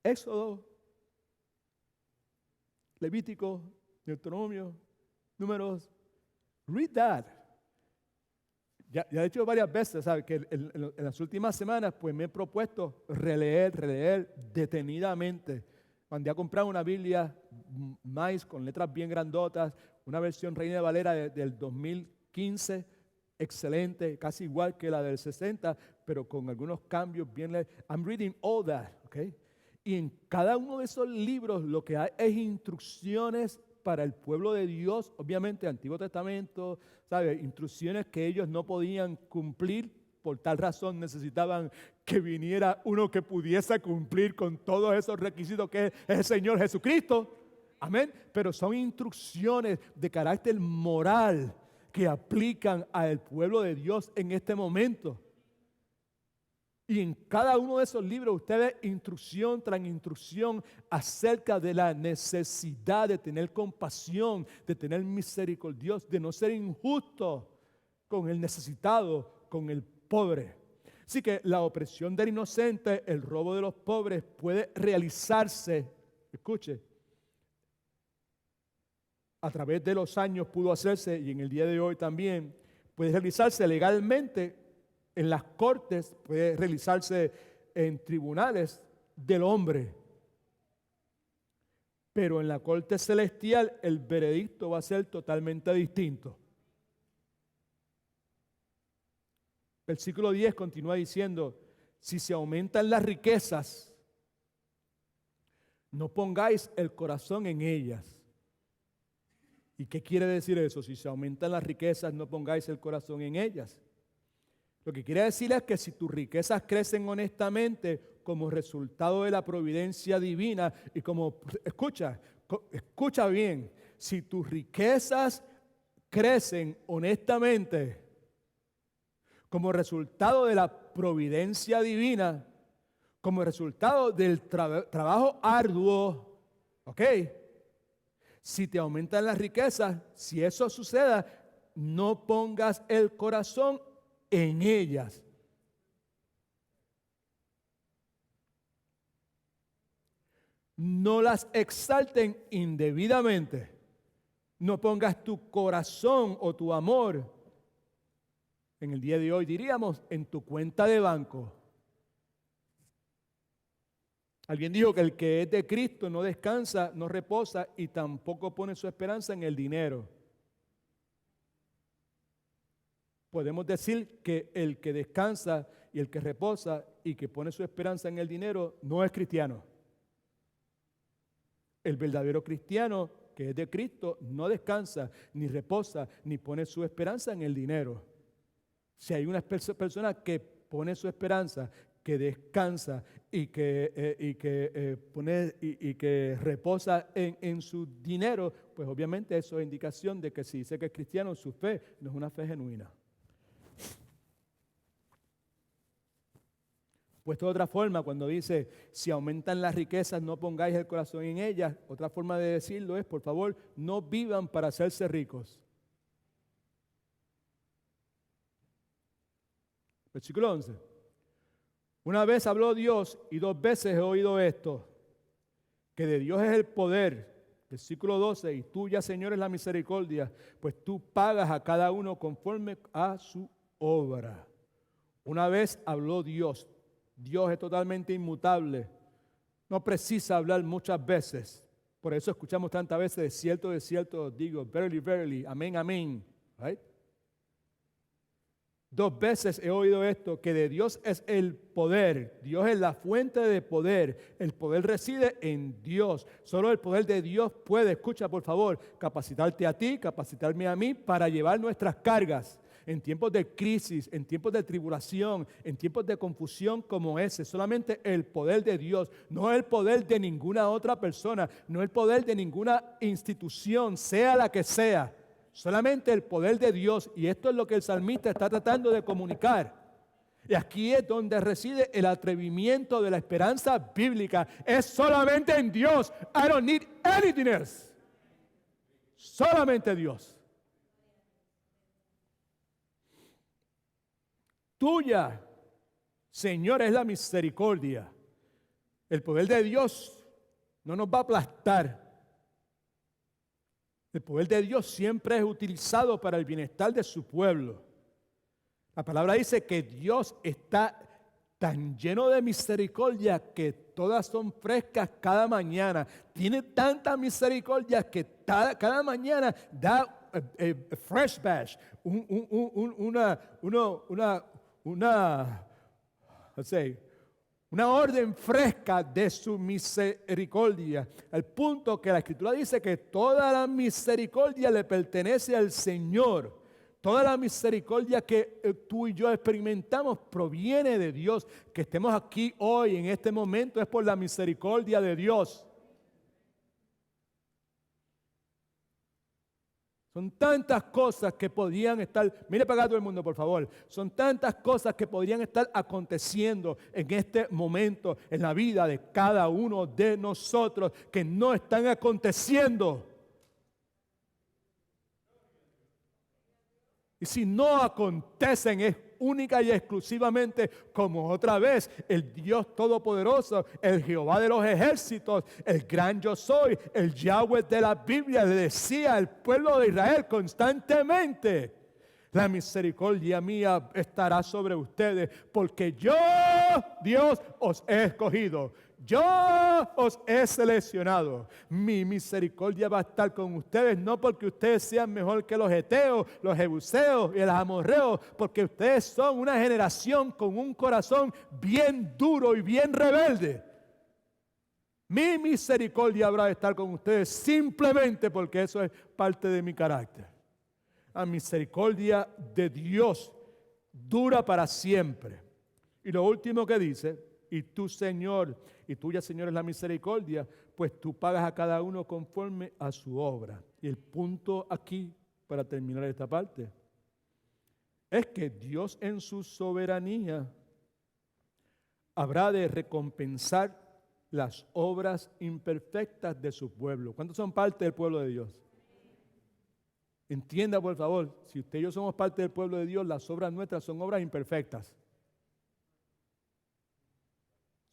Éxodo, Levítico, Deuteronomio, Números. Read that. Ya he dicho varias veces, ¿sabes? Que en las últimas semanas pues me he propuesto releer detenidamente. Mandé a comprar una Biblia Mais con letras bien grandotas, una versión Reina Valera del 2015, excelente, casi igual que la del 60, pero con algunos cambios bien. I'm reading all that, ¿ok? Y en cada uno de esos libros lo que hay es instrucciones para el pueblo de Dios, obviamente Antiguo Testamento, ¿sabe? Instrucciones que ellos no podían cumplir, por tal razón necesitaban que viniera uno que pudiese cumplir con todos esos requisitos que es el Señor Jesucristo. Amén. Pero son instrucciones de carácter moral que aplican al pueblo de Dios en este momento. Y en cada uno de esos libros usted ve instrucción tras instrucción acerca de la necesidad de tener compasión, de tener misericordia, de no ser injusto con el necesitado, con el pobre. Así que la opresión del inocente, el robo de los pobres puede realizarse, escuche, a través de los años pudo hacerse y en el día de hoy también puede realizarse legalmente en las cortes, puede realizarse en tribunales del hombre. Pero en la corte celestial el veredicto va a ser totalmente distinto. Versículo 10 continúa diciendo, si se aumentan las riquezas, no pongáis el corazón en ellas. ¿Y qué quiere decir eso? Si se aumentan las riquezas, no pongáis el corazón en ellas. Lo que quiere decir es que si tus riquezas crecen honestamente como resultado de la providencia divina y como, escucha bien, si tus riquezas crecen honestamente como resultado de la providencia divina, como resultado del trabajo arduo, ¿ok? Si te aumentan las riquezas, si eso suceda, no pongas el corazón en ellas. No las exalten indebidamente. No pongas tu corazón o tu amor, en el día de hoy diríamos, en tu cuenta de banco. Alguien dijo que el que es de Cristo no descansa, no reposa y tampoco pone su esperanza en el dinero. Podemos decir que el que descansa y el que reposa y que pone su esperanza en el dinero no es cristiano. El verdadero cristiano que es de Cristo no descansa, ni reposa, ni pone su esperanza en el dinero. Si hay una persona que pone su esperanza, que descansa y que reposa en su dinero, pues obviamente eso es indicación de que si dice que es cristiano, su fe no es una fe genuina. Puesto de otra forma, cuando dice, si aumentan las riquezas, no pongáis el corazón en ellas, otra forma de decirlo es, por favor, no vivan para hacerse ricos. Versículo 11. Una vez habló Dios y 2 veces he oído esto, que de Dios es el poder. Versículo 12, y tuya, Señor, es la misericordia, pues tú pagas a cada uno conforme a su obra. Una vez habló Dios. Dios es totalmente inmutable. No precisa hablar muchas veces. Por eso escuchamos tantas veces, de cierto digo, verily, verily, amén, amén. Right? 2 veces he oído esto, que de Dios es el poder. Dios es la fuente de poder. El poder reside en Dios. Solo el poder de Dios puede, escucha por favor, capacitarte a ti, capacitarme a mí para llevar nuestras cargas. En tiempos de crisis, en tiempos de tribulación, en tiempos de confusión como ese, solamente el poder de Dios, no el poder de ninguna otra persona, no el poder de ninguna institución, sea la que sea, solamente el poder de Dios. Y esto es lo que el salmista está tratando de comunicar. Y aquí es donde reside el atrevimiento de la esperanza bíblica. Es solamente en Dios. I don't need anything else. Solamente Dios. Tuya, Señor, es la misericordia. El poder de Dios no nos va a aplastar. El poder de Dios siempre es utilizado para el bienestar de su pueblo. La palabra dice que Dios está tan lleno de misericordia que todas son frescas cada mañana. Tiene tanta misericordia que cada mañana da fresh batch, una orden fresca de su misericordia. Al punto que la Escritura dice que toda la misericordia le pertenece al Señor. Toda la misericordia que tú y yo experimentamos proviene de Dios. Que estemos aquí hoy, en este momento, es por la misericordia de Dios. Son tantas cosas que podrían estar, mire para acá todo el mundo por favor, son tantas cosas que podrían estar aconteciendo en este momento en la vida de cada uno de nosotros que no están aconteciendo. Y si no acontecen es única y exclusivamente como otra vez el Dios Todopoderoso, el Jehová de los ejércitos, el gran yo soy, el Yahweh de la Biblia le decía al pueblo de Israel constantemente: la misericordia mía estará sobre ustedes porque yo, Dios, os he escogido. Yo os he seleccionado. Mi misericordia va a estar con ustedes, no porque ustedes sean mejor que los heteos, los jebuseos y los amorreos, porque ustedes son una generación con un corazón bien duro y bien rebelde. Mi misericordia habrá de estar con ustedes simplemente porque eso es parte de mi carácter. La misericordia de Dios dura para siempre. Y lo último que dice: y tú, Señor, y tuya, Señor, es la misericordia, pues tú pagas a cada uno conforme a su obra. Y el punto aquí, para terminar esta parte, es que Dios en su soberanía habrá de recompensar las obras imperfectas de su pueblo. ¿Cuántos son parte del pueblo de Dios? Entienda, por favor, si usted y yo somos parte del pueblo de Dios, las obras nuestras son obras imperfectas.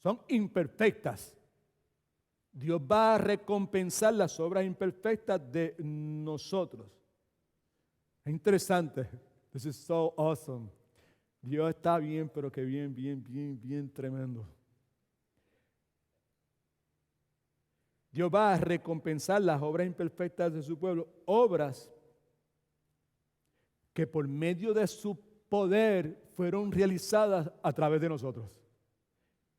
Son imperfectas. Dios va a recompensar las obras imperfectas de nosotros. Es interesante. This is so awesome. Dios está bien, pero que bien tremendo. Dios va a recompensar las obras imperfectas de su pueblo. Obras que por medio de su poder fueron realizadas a través de nosotros.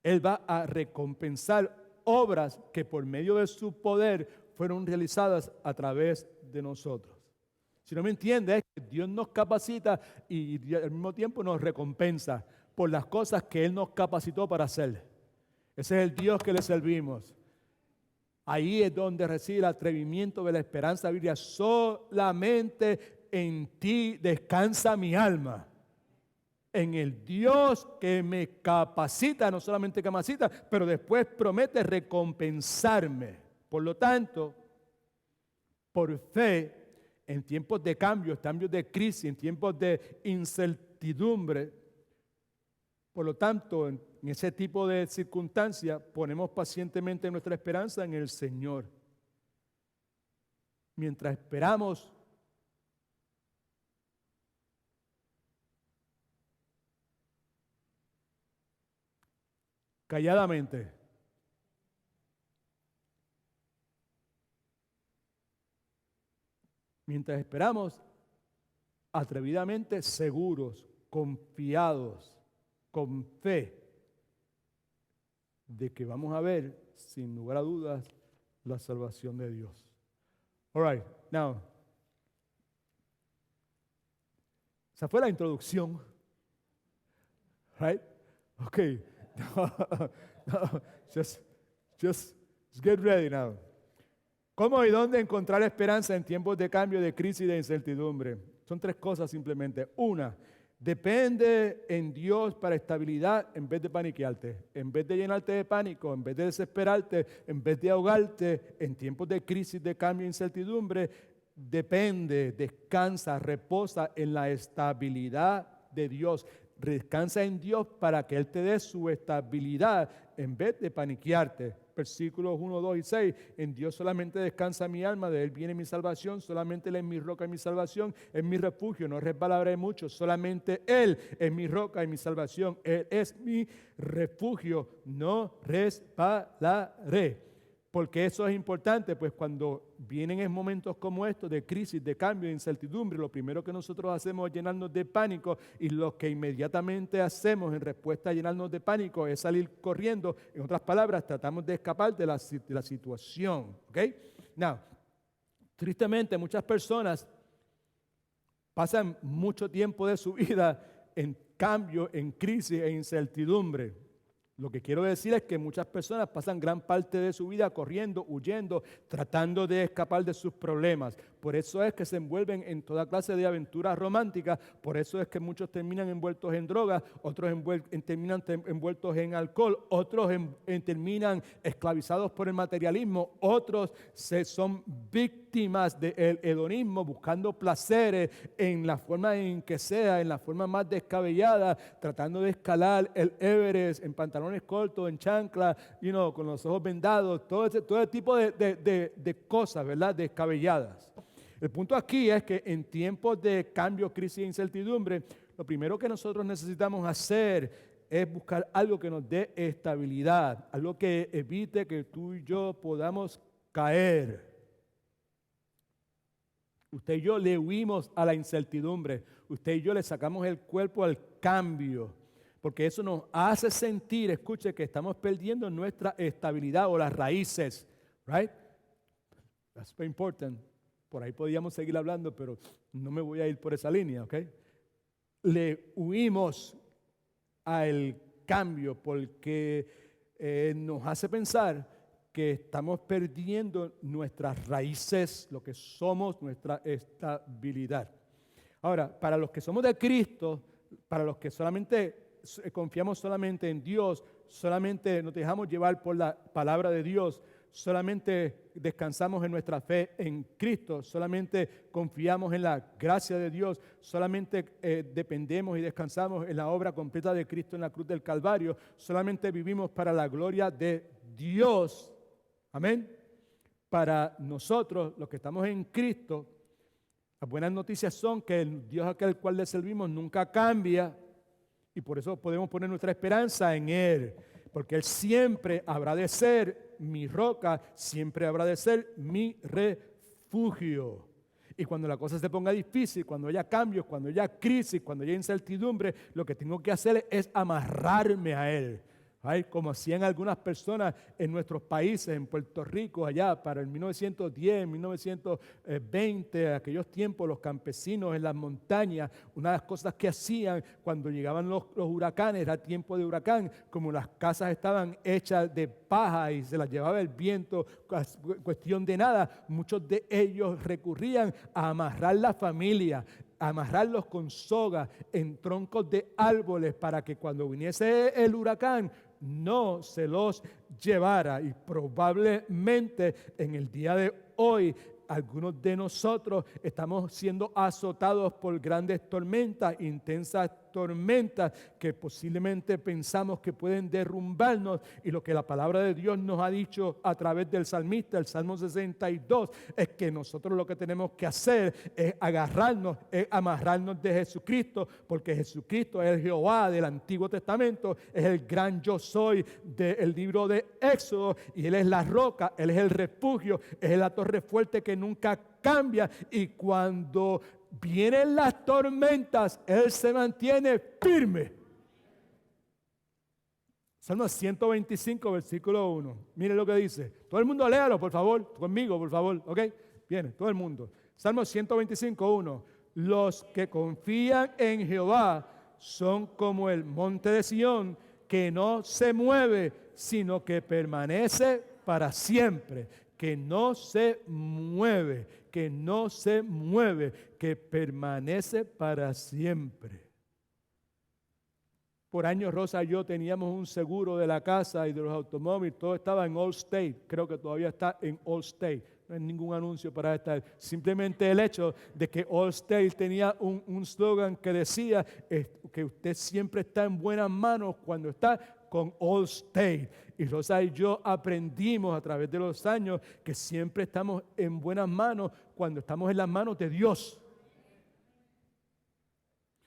Él va a recompensar obras que por medio de su poder fueron realizadas a través de nosotros. Si no me entiende, es que Dios nos capacita y al mismo tiempo nos recompensa por las cosas que Él nos capacitó para hacer. Ese es el Dios que le servimos. Ahí es donde reside el atrevimiento de la esperanza bíblica. Solamente en ti descansa mi alma. En el Dios que me capacita, no solamente capacita, pero después promete recompensarme. Por lo tanto, por fe, en tiempos de cambios de crisis, en tiempos de incertidumbre, por lo tanto, en ese tipo de circunstancias, ponemos pacientemente nuestra esperanza en el Señor. Mientras esperamos, calladamente, mientras esperamos, atrevidamente, seguros, confiados, con fe, de que vamos a ver, sin lugar a dudas, la salvación de Dios. All right, now, esa fue la introducción, right? Okay. No, just get ready now. ¿Cómo y dónde encontrar esperanza en tiempos de cambio, de crisis y de incertidumbre? Son tres cosas simplemente. Una, Depende en Dios para estabilidad en vez de paniquearte, en vez de llenarte de pánico, en vez de desesperarte, en vez de ahogarte en tiempos de crisis, de cambio e incertidumbre. Depende, descansa, reposa en la estabilidad de Dios. Descansa en Dios para que Él te dé su estabilidad en vez de paniquearte. Versículos 1, 2 y 6. En Dios solamente descansa mi alma, de Él viene mi salvación, solamente Él es mi roca y mi salvación, es mi refugio, no resbalaré mucho, solamente Él es mi roca y mi salvación, Él es mi refugio, no resbalaré. Porque eso es importante, pues cuando vienen en momentos como estos de crisis, de cambio, de incertidumbre, lo primero que nosotros hacemos es llenarnos de pánico, y lo que inmediatamente hacemos en respuesta a llenarnos de pánico es salir corriendo. En otras palabras, tratamos de escapar de la situación. ¿Ok? Now, tristemente muchas personas pasan mucho tiempo de su vida en cambio, en crisis e incertidumbre. Lo que quiero decir es que muchas personas pasan gran parte de su vida corriendo, huyendo, tratando de escapar de sus problemas. Por eso es que se envuelven en toda clase de aventuras románticas. Por eso es que muchos terminan envueltos en drogas, otros terminan envueltos en alcohol, otros terminan esclavizados por el materialismo, otros son víctimas del hedonismo, buscando placeres en la forma en que sea, en la forma más descabellada, tratando de escalar el Everest en pantalones cortos, en chancla, con los ojos vendados, todo ese tipo de cosas, ¿verdad? Descabelladas. El punto aquí es que en tiempos de cambio, crisis e incertidumbre, lo primero que nosotros necesitamos hacer es buscar algo que nos dé estabilidad, algo que evite que tú y yo podamos caer. Usted y yo le huimos a la incertidumbre, usted y yo le sacamos el cuerpo al cambio, porque eso nos hace sentir, escuche, que estamos perdiendo nuestra estabilidad o las raíces, right? That's very important. Por ahí podíamos seguir hablando, pero no me voy a ir por esa línea, ¿ok? Le huimos al cambio porque nos hace pensar que estamos perdiendo nuestras raíces, lo que somos, nuestra estabilidad. Ahora, para los que somos de Cristo, para los que solamente confiamos solamente en Dios, solamente nos dejamos llevar por la palabra de Dios, solamente descansamos en nuestra fe en Cristo, solamente confiamos en la gracia de Dios, solamente dependemos y descansamos en la obra completa de Cristo en la cruz del Calvario, solamente vivimos para la gloria de Dios. Amén. Para nosotros, los que estamos en Cristo, las buenas noticias son que el Dios aquel cual le servimos nunca cambia, y por eso podemos poner nuestra esperanza en Él, porque Él siempre habrá de ser mi roca, siempre habrá de ser mi refugio. Y cuando la cosa se ponga difícil, cuando haya cambios, cuando haya crisis, cuando haya incertidumbre, lo que tengo que hacer es amarrarme a Él. Ay, como hacían algunas personas en nuestros países, en Puerto Rico, allá para el 1910, 1920, aquellos tiempos, los campesinos en las montañas, una de las cosas que hacían cuando llegaban los huracanes, era tiempo de huracán, como las casas estaban hechas de paja y se las llevaba el viento, cuestión de nada, muchos de ellos recurrían a amarrar la familia, amarrarlos con soga en troncos de árboles para que cuando viniese el huracán no se los llevara. Y probablemente en el día de hoy algunos de nosotros estamos siendo azotados por grandes tormentas, intensas tormentas que posiblemente pensamos que pueden derrumbarnos, y lo que la palabra de Dios nos ha dicho a través del salmista, el Salmo 62, es que nosotros lo que tenemos que hacer es agarrarnos, es amarrarnos de Jesucristo, porque Jesucristo es el Jehová del Antiguo Testamento, es el gran yo soy del libro de Éxodo, y Él es la roca, Él es el refugio, es la torre fuerte que nunca cambia, y cuando vienen las tormentas, Él se mantiene firme. Salmo 125, versículo 1. Mire lo que dice. Todo el mundo léalo, por favor, conmigo, por favor, ¿ok? Viene, todo el mundo. Salmo 125, 1. Los que confían en Jehová son como el monte de Sión, que no se mueve, sino que permanece para siempre. Que no se mueve, que no se mueve, que permanece para siempre. Por años Rosa y yo teníamos un seguro de la casa y de los automóviles, todo estaba en Allstate, creo que todavía está en Allstate, no hay ningún anuncio para estar. Simplemente el hecho de que Allstate tenía un slogan que decía que usted siempre está en buenas manos cuando está con Allstate. Y Rosa y yo aprendimos a través de los años que siempre estamos en buenas manos cuando estamos en las manos de Dios.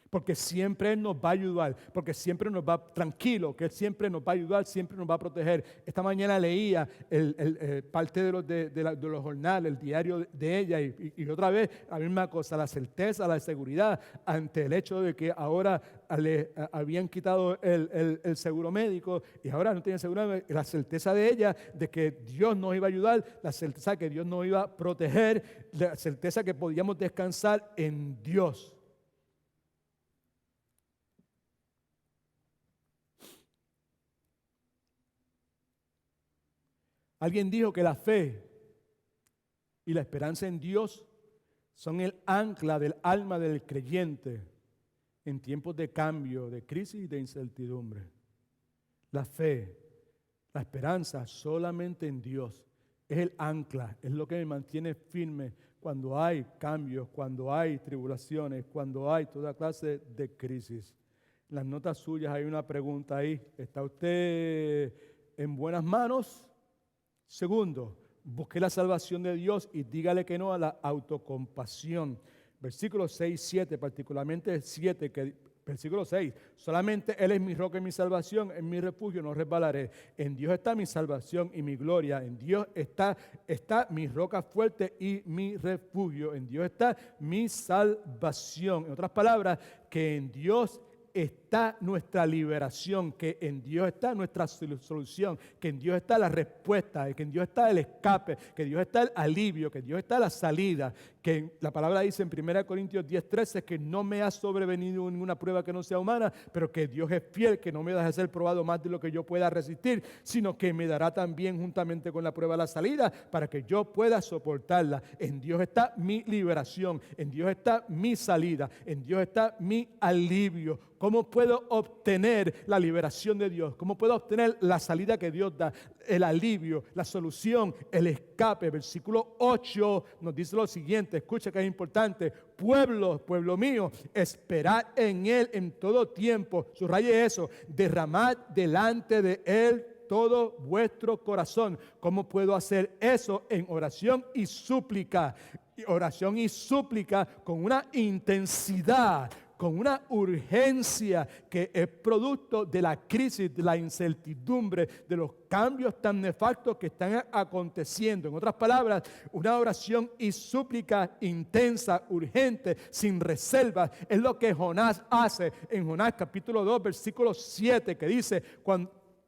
Porque siempre Él nos va a ayudar, porque siempre nos va tranquilo, que Él siempre nos va a ayudar, siempre nos va a proteger. Esta mañana leía parte de los jornales, el diario de ella, y otra vez la misma cosa, la certeza, la seguridad ante el hecho de que ahora le habían quitado el seguro médico y ahora no tiene seguro médico. La certeza de ella de que Dios nos iba a ayudar, la certeza de que Dios nos iba a proteger, la certeza que podíamos descansar en Dios. Alguien dijo que la fe y la esperanza en Dios son el ancla del alma del creyente en tiempos de cambio, de crisis y de incertidumbre. La fe, la esperanza solamente en Dios es el ancla, es lo que me mantiene firme cuando hay cambios, cuando hay tribulaciones, cuando hay toda clase de crisis. En las notas suyas hay una pregunta ahí. ¿Está usted en buenas manos? Segundo, busque la salvación de Dios y dígale que no a la autocompasión. Versículos 6, 7, particularmente 7, versículo 6, solamente Él es mi roca y mi salvación, en mi refugio no resbalaré. En Dios está mi salvación y mi gloria, en Dios está mi roca fuerte y mi refugio, en Dios está mi salvación. En otras palabras, que en Dios está nuestra liberación, que en Dios está nuestra solución, que en Dios está la respuesta, que en Dios está el escape, que en Dios está el alivio, que en Dios está la salida, que la palabra dice en 1 Corintios 10:13 que no me ha sobrevenido ninguna prueba que no sea humana, pero que Dios es fiel, que no me deja ser probado más de lo que yo pueda resistir, sino que me dará también juntamente con la prueba la salida para que yo pueda soportarla. En Dios está mi liberación, en Dios está mi salida, en Dios está mi alivio. ¿Cómo puedo obtener la liberación de Dios? ¿Cómo puedo obtener la salida que Dios da? El alivio, la solución, el escape. Versículo 8 nos dice lo siguiente, escucha que es importante. Pueblo mío, esperad en Él en todo tiempo. Subraye eso, derramad delante de Él todo vuestro corazón. ¿Cómo puedo hacer eso? En oración y súplica. Oración y súplica con una intensidad, con una urgencia que es producto de la crisis, de la incertidumbre, de los cambios tan nefastos que están aconteciendo. En otras palabras, una oración y súplica intensa, urgente, sin reservas, es lo que Jonás hace en Jonás capítulo 2, versículo 7, que dice,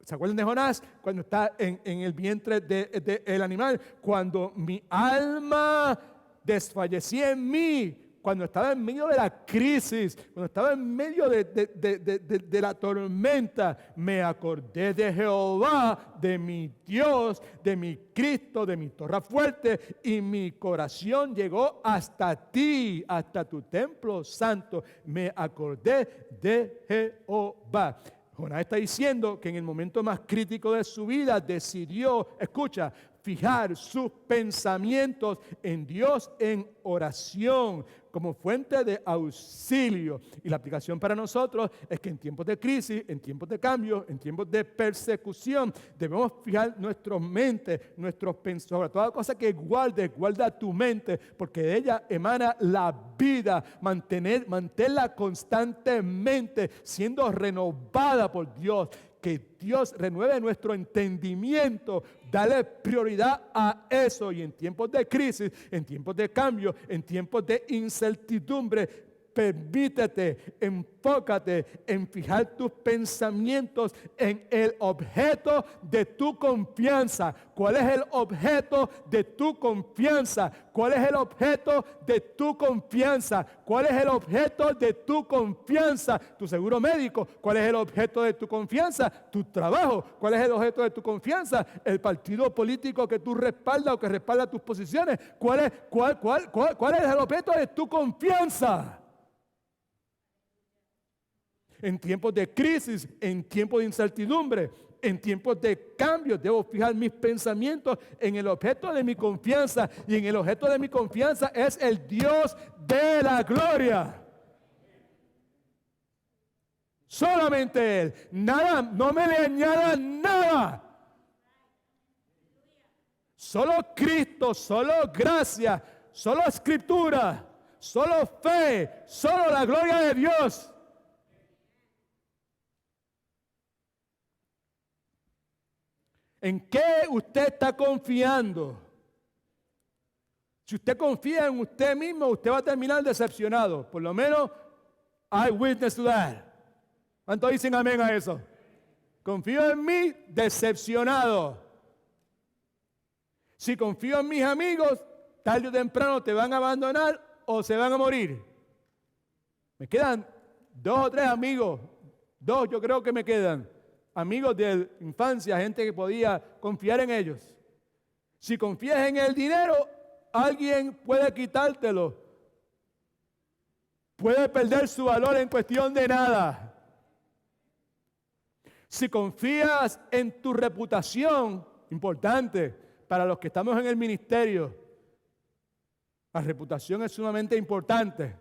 ¿se acuerdan de Jonás? Cuando está en el vientre del animal, cuando mi alma desfallecía en mí, cuando estaba en medio de la crisis, cuando estaba en medio de la tormenta, me acordé de Jehová, de mi Dios, de mi Cristo, de mi torre fuerte, y mi corazón llegó hasta ti, hasta tu templo santo. Me acordé de Jehová. Jonás está diciendo que en el momento más crítico de su vida decidió, escucha, fijar sus pensamientos en Dios en oración como fuente de auxilio. Y la aplicación para nosotros es que en tiempos de crisis, en tiempos de cambio, en tiempos de persecución, debemos fijar nuestras mentes, nuestros pensamientos, sobre toda cosa que guarda tu mente, porque de ella emana la vida. Manténla constantemente siendo renovada por Dios. Que Dios renueve nuestro entendimiento, dale prioridad a eso. Y en tiempos de crisis, en tiempos de cambio, en tiempos de incertidumbre, permítete, enfócate en fijar tus pensamientos en el objeto de tu confianza. ¿Cuál es el objeto de tu confianza? ¿Cuál es el objeto de tu confianza? ¿Cuál es el objeto de tu confianza? Tu seguro médico. ¿Cuál es el objeto de tu confianza? Tu trabajo. ¿Cuál es el objeto de tu confianza? El partido político que tú respaldas o que respalda tus posiciones. ¿Cuál es el objeto de tu confianza? En tiempos de crisis, en tiempos de incertidumbre, en tiempos de cambio, debo fijar mis pensamientos en el objeto de mi confianza. Y en el objeto de mi confianza es el Dios de la gloria. Solamente Él. Nada, no me le añada nada. Solo Cristo, solo gracia, solo escritura, solo fe, solo la gloria de Dios. ¿En qué usted está confiando? Si usted confía en usted mismo, usted va a terminar decepcionado. Por lo menos, I witness to that. ¿Cuántos dicen amén a eso? Confío en mí, decepcionado. Si confío en mis amigos, tarde o temprano te van a abandonar o se van a morir. Me quedan 2 o 3 amigos. 2 yo creo que me quedan. Amigos de infancia, gente que podía confiar en ellos. Si confías en el dinero, alguien puede quitártelo. Puede perder su valor en cuestión de nada. Si confías en tu reputación, importante para los que estamos en el ministerio, la reputación es sumamente importante.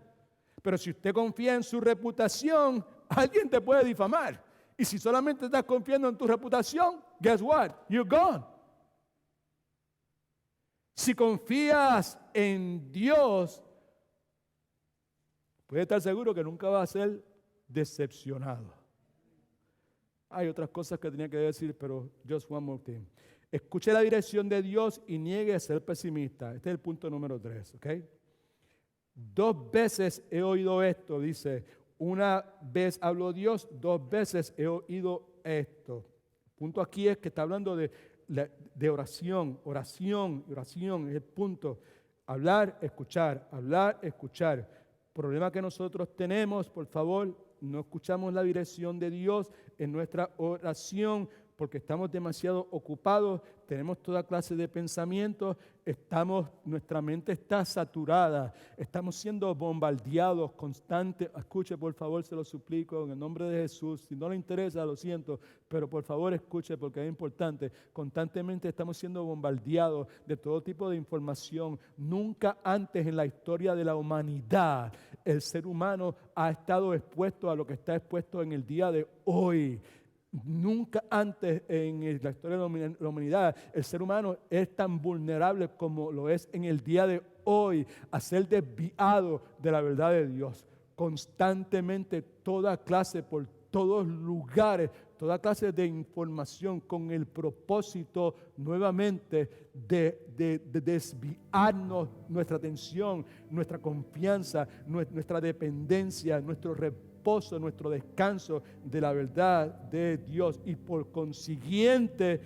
Pero si usted confía en su reputación, alguien te puede difamar. Y si solamente estás confiando en tu reputación, guess what? You're gone. Si confías en Dios, puede estar seguro que nunca va a ser decepcionado. Hay otras cosas que tenía que decir, pero just one more thing. Escuche la dirección de Dios y niegue a ser pesimista. Este es el punto número 3, ¿ok? 2 veces he oído esto, dice. Una vez habló Dios, 2 veces he oído esto. El punto aquí es que está hablando de oración, oración es el punto. Hablar, escuchar, hablar, escuchar. Problema que nosotros tenemos, por favor, no escuchamos la dirección de Dios en nuestra oración porque estamos demasiado ocupados, tenemos toda clase de pensamientos, nuestra mente está saturada, estamos siendo bombardeados constantes. Escuche, por favor, se lo suplico en el nombre de Jesús. Si no le interesa, lo siento, pero por favor escuche porque es importante. Constantemente estamos siendo bombardeados de todo tipo de información. Nunca antes en la historia de la humanidad el ser humano ha estado expuesto a lo que está expuesto en el día de hoy. Nunca antes en la historia de la humanidad el ser humano es tan vulnerable como lo es en el día de hoy a ser desviado de la verdad de Dios. Constantemente toda clase, por todos lugares, toda clase de información con el propósito nuevamente de desviarnos nuestra atención, nuestra confianza, nuestra dependencia, nuestro reposo, nuestro descanso de la verdad de Dios. Y por consiguiente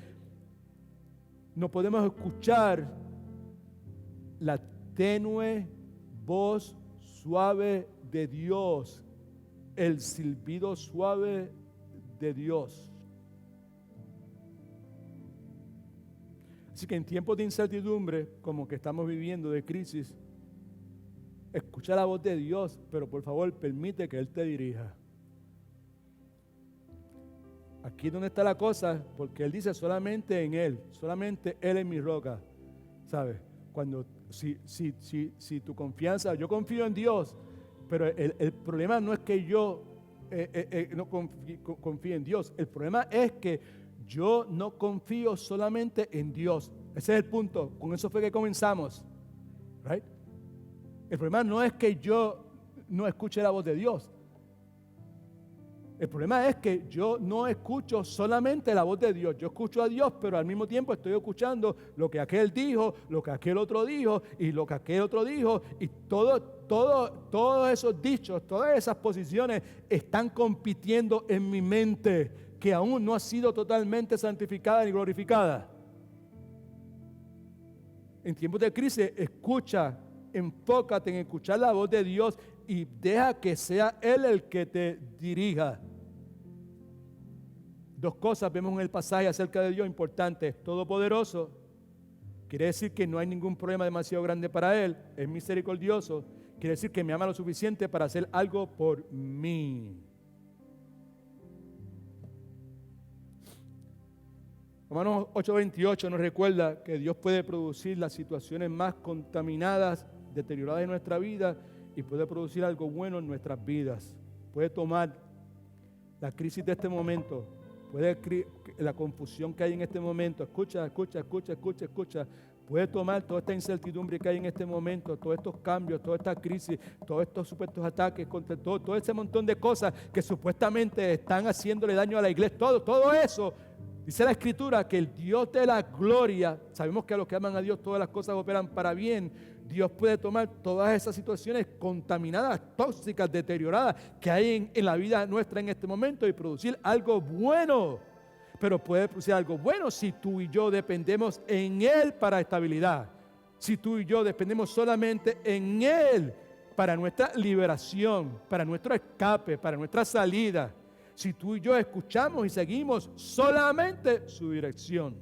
no podemos escuchar la tenue voz suave de Dios, el silbido suave de Dios. Así que en tiempos de incertidumbre, como que estamos viviendo, de crisis, escucha la voz de Dios, pero por favor permite que Él te dirija. Aquí es donde está la cosa, porque Él dice solamente en Él, solamente Él es mi roca, ¿sabes? Si tu confianza, yo confío en Dios, pero el problema no es que yo no confíe en Dios, el problema es que yo no confío solamente en Dios. Ese es el punto, con eso fue que comenzamos, right? El problema no es que yo no escuche la voz de Dios. El problema es que yo no escucho solamente la voz de Dios. Yo escucho a Dios, pero al mismo tiempo estoy escuchando lo que aquel dijo, lo que aquel otro dijo y lo que aquel otro dijo. Y todos esos dichos, todas esas posiciones están compitiendo en mi mente, que aún no ha sido totalmente santificada ni glorificada. En tiempos de crisis, escucha. Enfócate en escuchar la voz de Dios y deja que sea Él el que te dirija. 2 cosas vemos en el pasaje acerca de Dios importantes. Todopoderoso, quiere decir que no hay ningún problema demasiado grande para Él. Es misericordioso, quiere decir que me ama lo suficiente para hacer algo por mí. Romanos 8:28 nos recuerda que Dios puede producir las situaciones más contaminadas, deterioradas en nuestra vida y puede producir algo bueno en nuestras vidas. Puede tomar la crisis de este momento, la confusión que hay en este momento, escucha, puede tomar toda esta incertidumbre que hay en este momento, todos estos cambios, toda esta crisis, todos estos supuestos ataques, contra todo ese montón de cosas que supuestamente están haciéndole daño a la iglesia, todo eso. Dice la Escritura que el Dios de la gloria, sabemos que a los que aman a Dios todas las cosas operan para bien. Dios puede tomar todas esas situaciones contaminadas, tóxicas, deterioradas que hay en la vida nuestra en este momento y producir algo bueno. Pero puede producir algo bueno si tú y yo dependemos en Él para estabilidad. Si tú y yo dependemos solamente en Él para nuestra liberación, para nuestro escape, para nuestra salida. Si tú y yo escuchamos y seguimos solamente su dirección.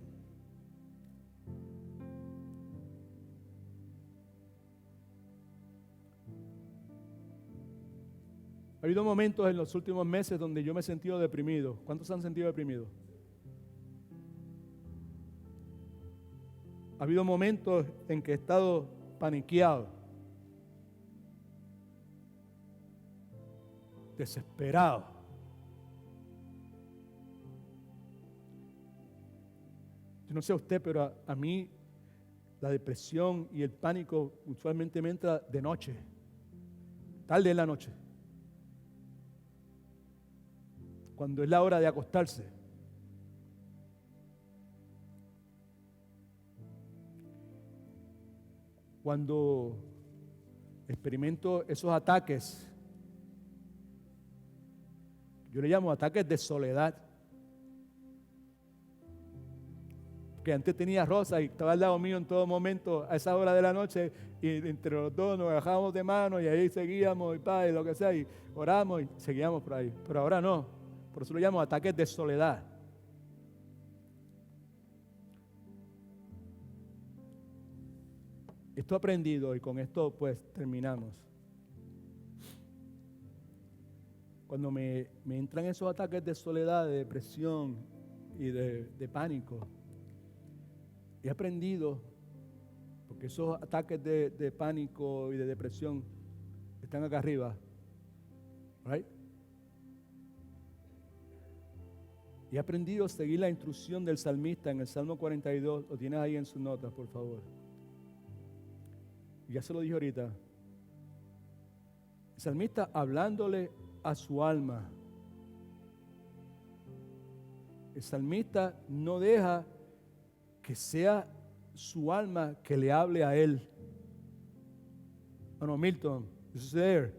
Ha habido momentos en los últimos meses donde yo me he sentido deprimido. ¿Cuántos se han sentido deprimidos? Ha habido momentos en que he estado paniqueado, desesperado. Yo no sé a usted, pero a mí la depresión y el pánico usualmente me entra de noche, tarde en la noche, cuando es la hora de acostarse. Cuando experimento esos ataques, yo le llamo ataques de soledad. Que antes tenía Rosa y estaba al lado mío en todo momento a esa hora de la noche y entre los dos nos agarrábamos de mano y ahí seguíamos y lo que sea y oramos y seguíamos por ahí. Pero ahora no, por eso lo llamo ataques de soledad. Esto he aprendido y con esto pues terminamos. Cuando me entran esos ataques de soledad, de depresión y de pánico, he aprendido, porque esos ataques de pánico y de depresión están acá arriba, right? Y he aprendido a seguir la instrucción del salmista en el Salmo 42, lo tienes ahí en sus notas, por favor. Ya se lo dije ahorita. El salmista hablándole a su alma. El salmista no deja que sea su alma que le hable a él. Bueno, Milton, this is there.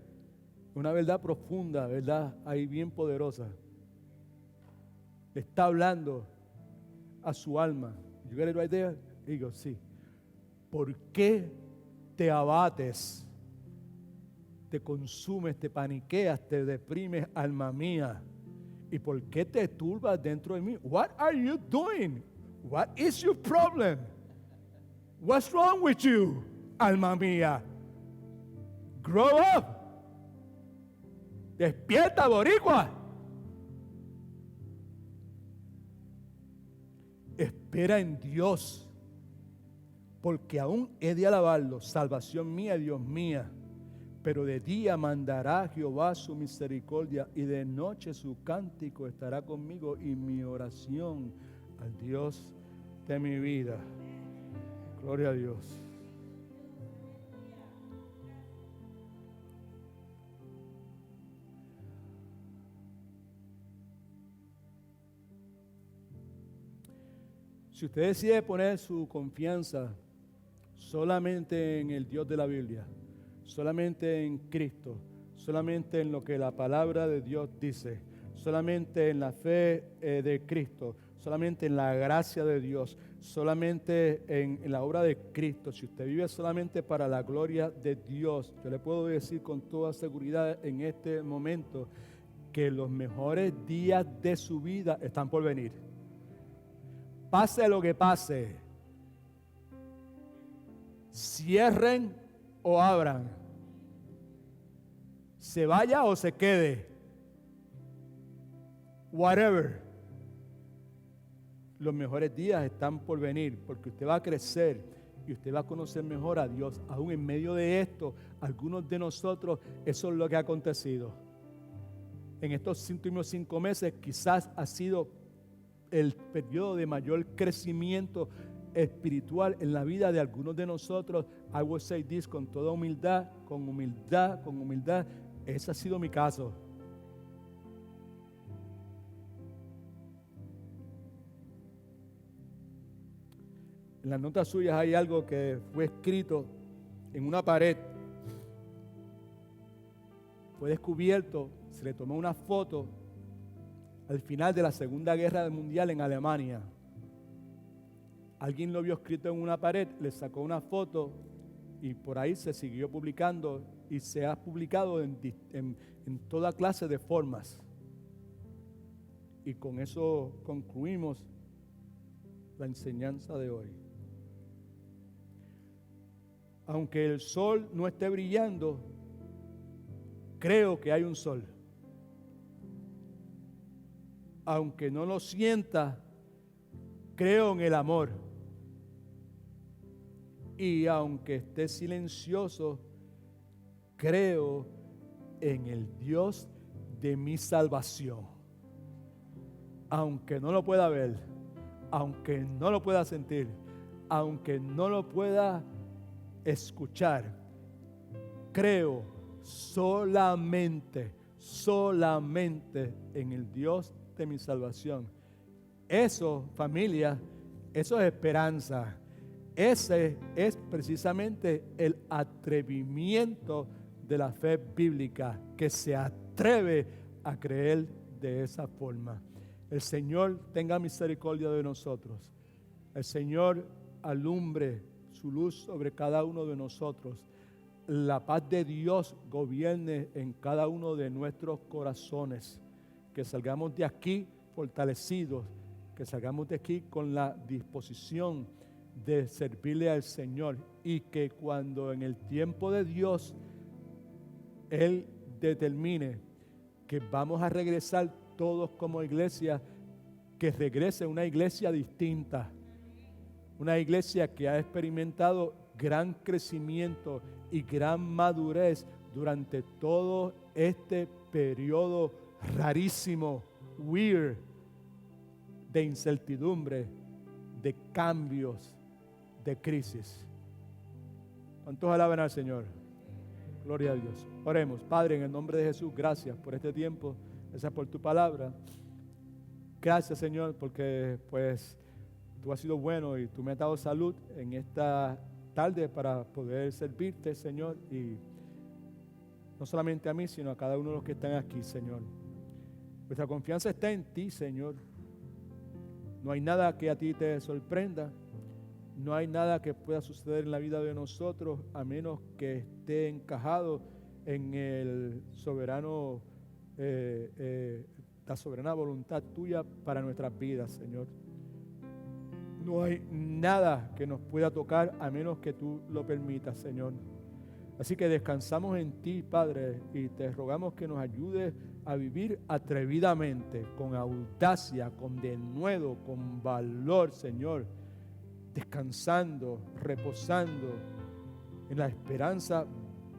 Una verdad profunda, verdad ahí bien poderosa. Le está hablando a su alma. You got it right there? Digo, sí. ¿Por qué te abates, te consumes, te paniqueas, te deprimes, alma mía? ¿Y por qué te turbas dentro de mí? What are you doing? What is your problem? What's wrong with you, alma mía? Grow up. Despierta, boricua. Espera en Dios, porque aún he de alabarlo, salvación mía, Dios mía. Pero de día mandará Jehová su misericordia y de noche su cántico estará conmigo y mi oración al Dios de mi vida. Gloria a Dios. Si usted decide poner su confianza solamente en el Dios de la Biblia, solamente en Cristo, solamente en lo que la palabra de Dios dice, solamente en la fe de Cristo, solamente en la gracia de Dios, solamente en la obra de Cristo, si usted vive solamente para la gloria de Dios, yo le puedo decir con toda seguridad en este momento que los mejores días de su vida están por venir. Pase lo que pase, cierren o abran, se vaya o se quede, whatever. Los mejores días están por venir, porque usted va a crecer y usted va a conocer mejor a Dios. Aún en medio de esto, algunos de nosotros, eso es lo que ha acontecido. En estos últimos 5 meses quizás ha sido el periodo de mayor crecimiento espiritual en la vida de algunos de nosotros. I will say this con toda humildad, con humildad, con humildad. Ese ha sido mi caso. En las notas suyas hay algo que fue escrito en una pared. Fue descubierto, se le tomó una foto al final de la Segunda Guerra Mundial en Alemania. Alguien lo vio escrito en una pared, le sacó una foto y por ahí se siguió publicando y se ha publicado en toda clase de formas. Y con eso concluimos la enseñanza de hoy. Aunque el sol no esté brillando, creo que hay un sol. Aunque no lo sienta, creo en el amor. Y aunque esté silencioso, creo en el Dios de mi salvación. Aunque no lo pueda ver, aunque no lo pueda sentir, aunque no lo pueda escuchar, creo solamente en el Dios de mi salvación. Eso, familia, eso es esperanza. Ese es precisamente el atrevimiento de la fe bíblica, que se atreve a creer de esa forma. El Señor tenga misericordia de nosotros. El Señor alumbre su luz sobre cada uno de nosotros. La paz de Dios gobierne en cada uno de nuestros corazones. Que salgamos de aquí fortalecidos, que salgamos de aquí con la disposición de servirle al Señor, y que cuando en el tiempo de Dios Él determine que vamos a regresar todos como iglesia, que regrese una iglesia distinta, una iglesia que ha experimentado gran crecimiento y gran madurez durante todo este periodo rarísimo, weird, de incertidumbre, de cambios, de crisis. ¿Cuántos alaban al Señor? Gloria a Dios. Oremos. Padre, en el nombre de Jesús, gracias por este tiempo, gracias por tu palabra. Gracias, Señor, porque pues tú has sido bueno y tú me has dado salud en esta tarde para poder servirte, Señor, y no solamente a mí, sino a cada uno de los que están aquí, Señor. Nuestra confianza está en ti, Señor. No hay nada que a ti te sorprenda. No hay nada que pueda suceder en la vida de nosotros a menos que esté encajado en el soberano, la soberana voluntad tuya para nuestras vidas, Señor. No hay nada que nos pueda tocar a menos que tú lo permitas, Señor. Así que descansamos en ti, Padre, y te rogamos que nos ayudes a vivir atrevidamente, con audacia, con denuedo, con valor, Señor, descansando, reposando en la esperanza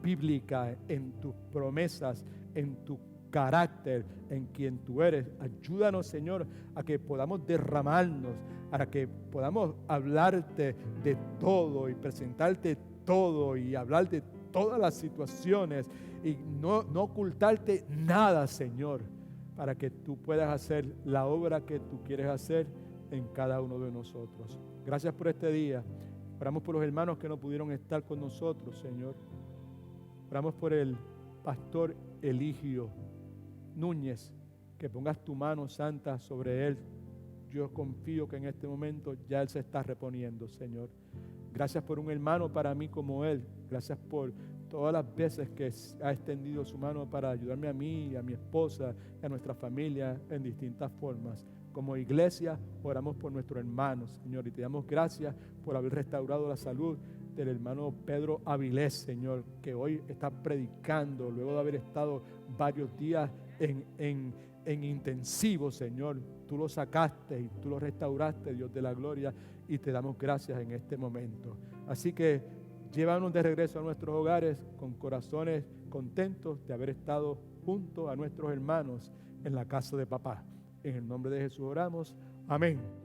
bíblica, en tus promesas, en tu carácter, en quien tú eres. Ayúdanos, Señor, a que podamos derramarnos, para que podamos hablarte de todo y presentarte todo y hablar de todas las situaciones y no ocultarte nada, Señor, para que tú puedas hacer la obra que tú quieres hacer en cada uno de nosotros. Gracias por este día. Oramos por los hermanos que no pudieron estar con nosotros, Señor. Oramos por el pastor Eligio Núñez, que pongas tu mano santa sobre él. Yo confío que en este momento ya él se está reponiendo, Señor. Gracias por un hermano para mí como él. Gracias por todas las veces que ha extendido su mano para ayudarme a mí, a mi esposa, a nuestra familia en distintas formas. Como iglesia oramos por nuestro hermano, Señor, y te damos gracias por haber restaurado la salud del hermano Pedro Avilés, Señor, que hoy está predicando luego de haber estado varios días en intensivo, Señor. Tú lo sacaste y tú lo restauraste, Dios de la gloria, y te damos gracias en este momento. Así que llévanos de regreso a nuestros hogares con corazones contentos de haber estado junto a nuestros hermanos en la casa de papá. En el nombre de Jesús oramos. Amén.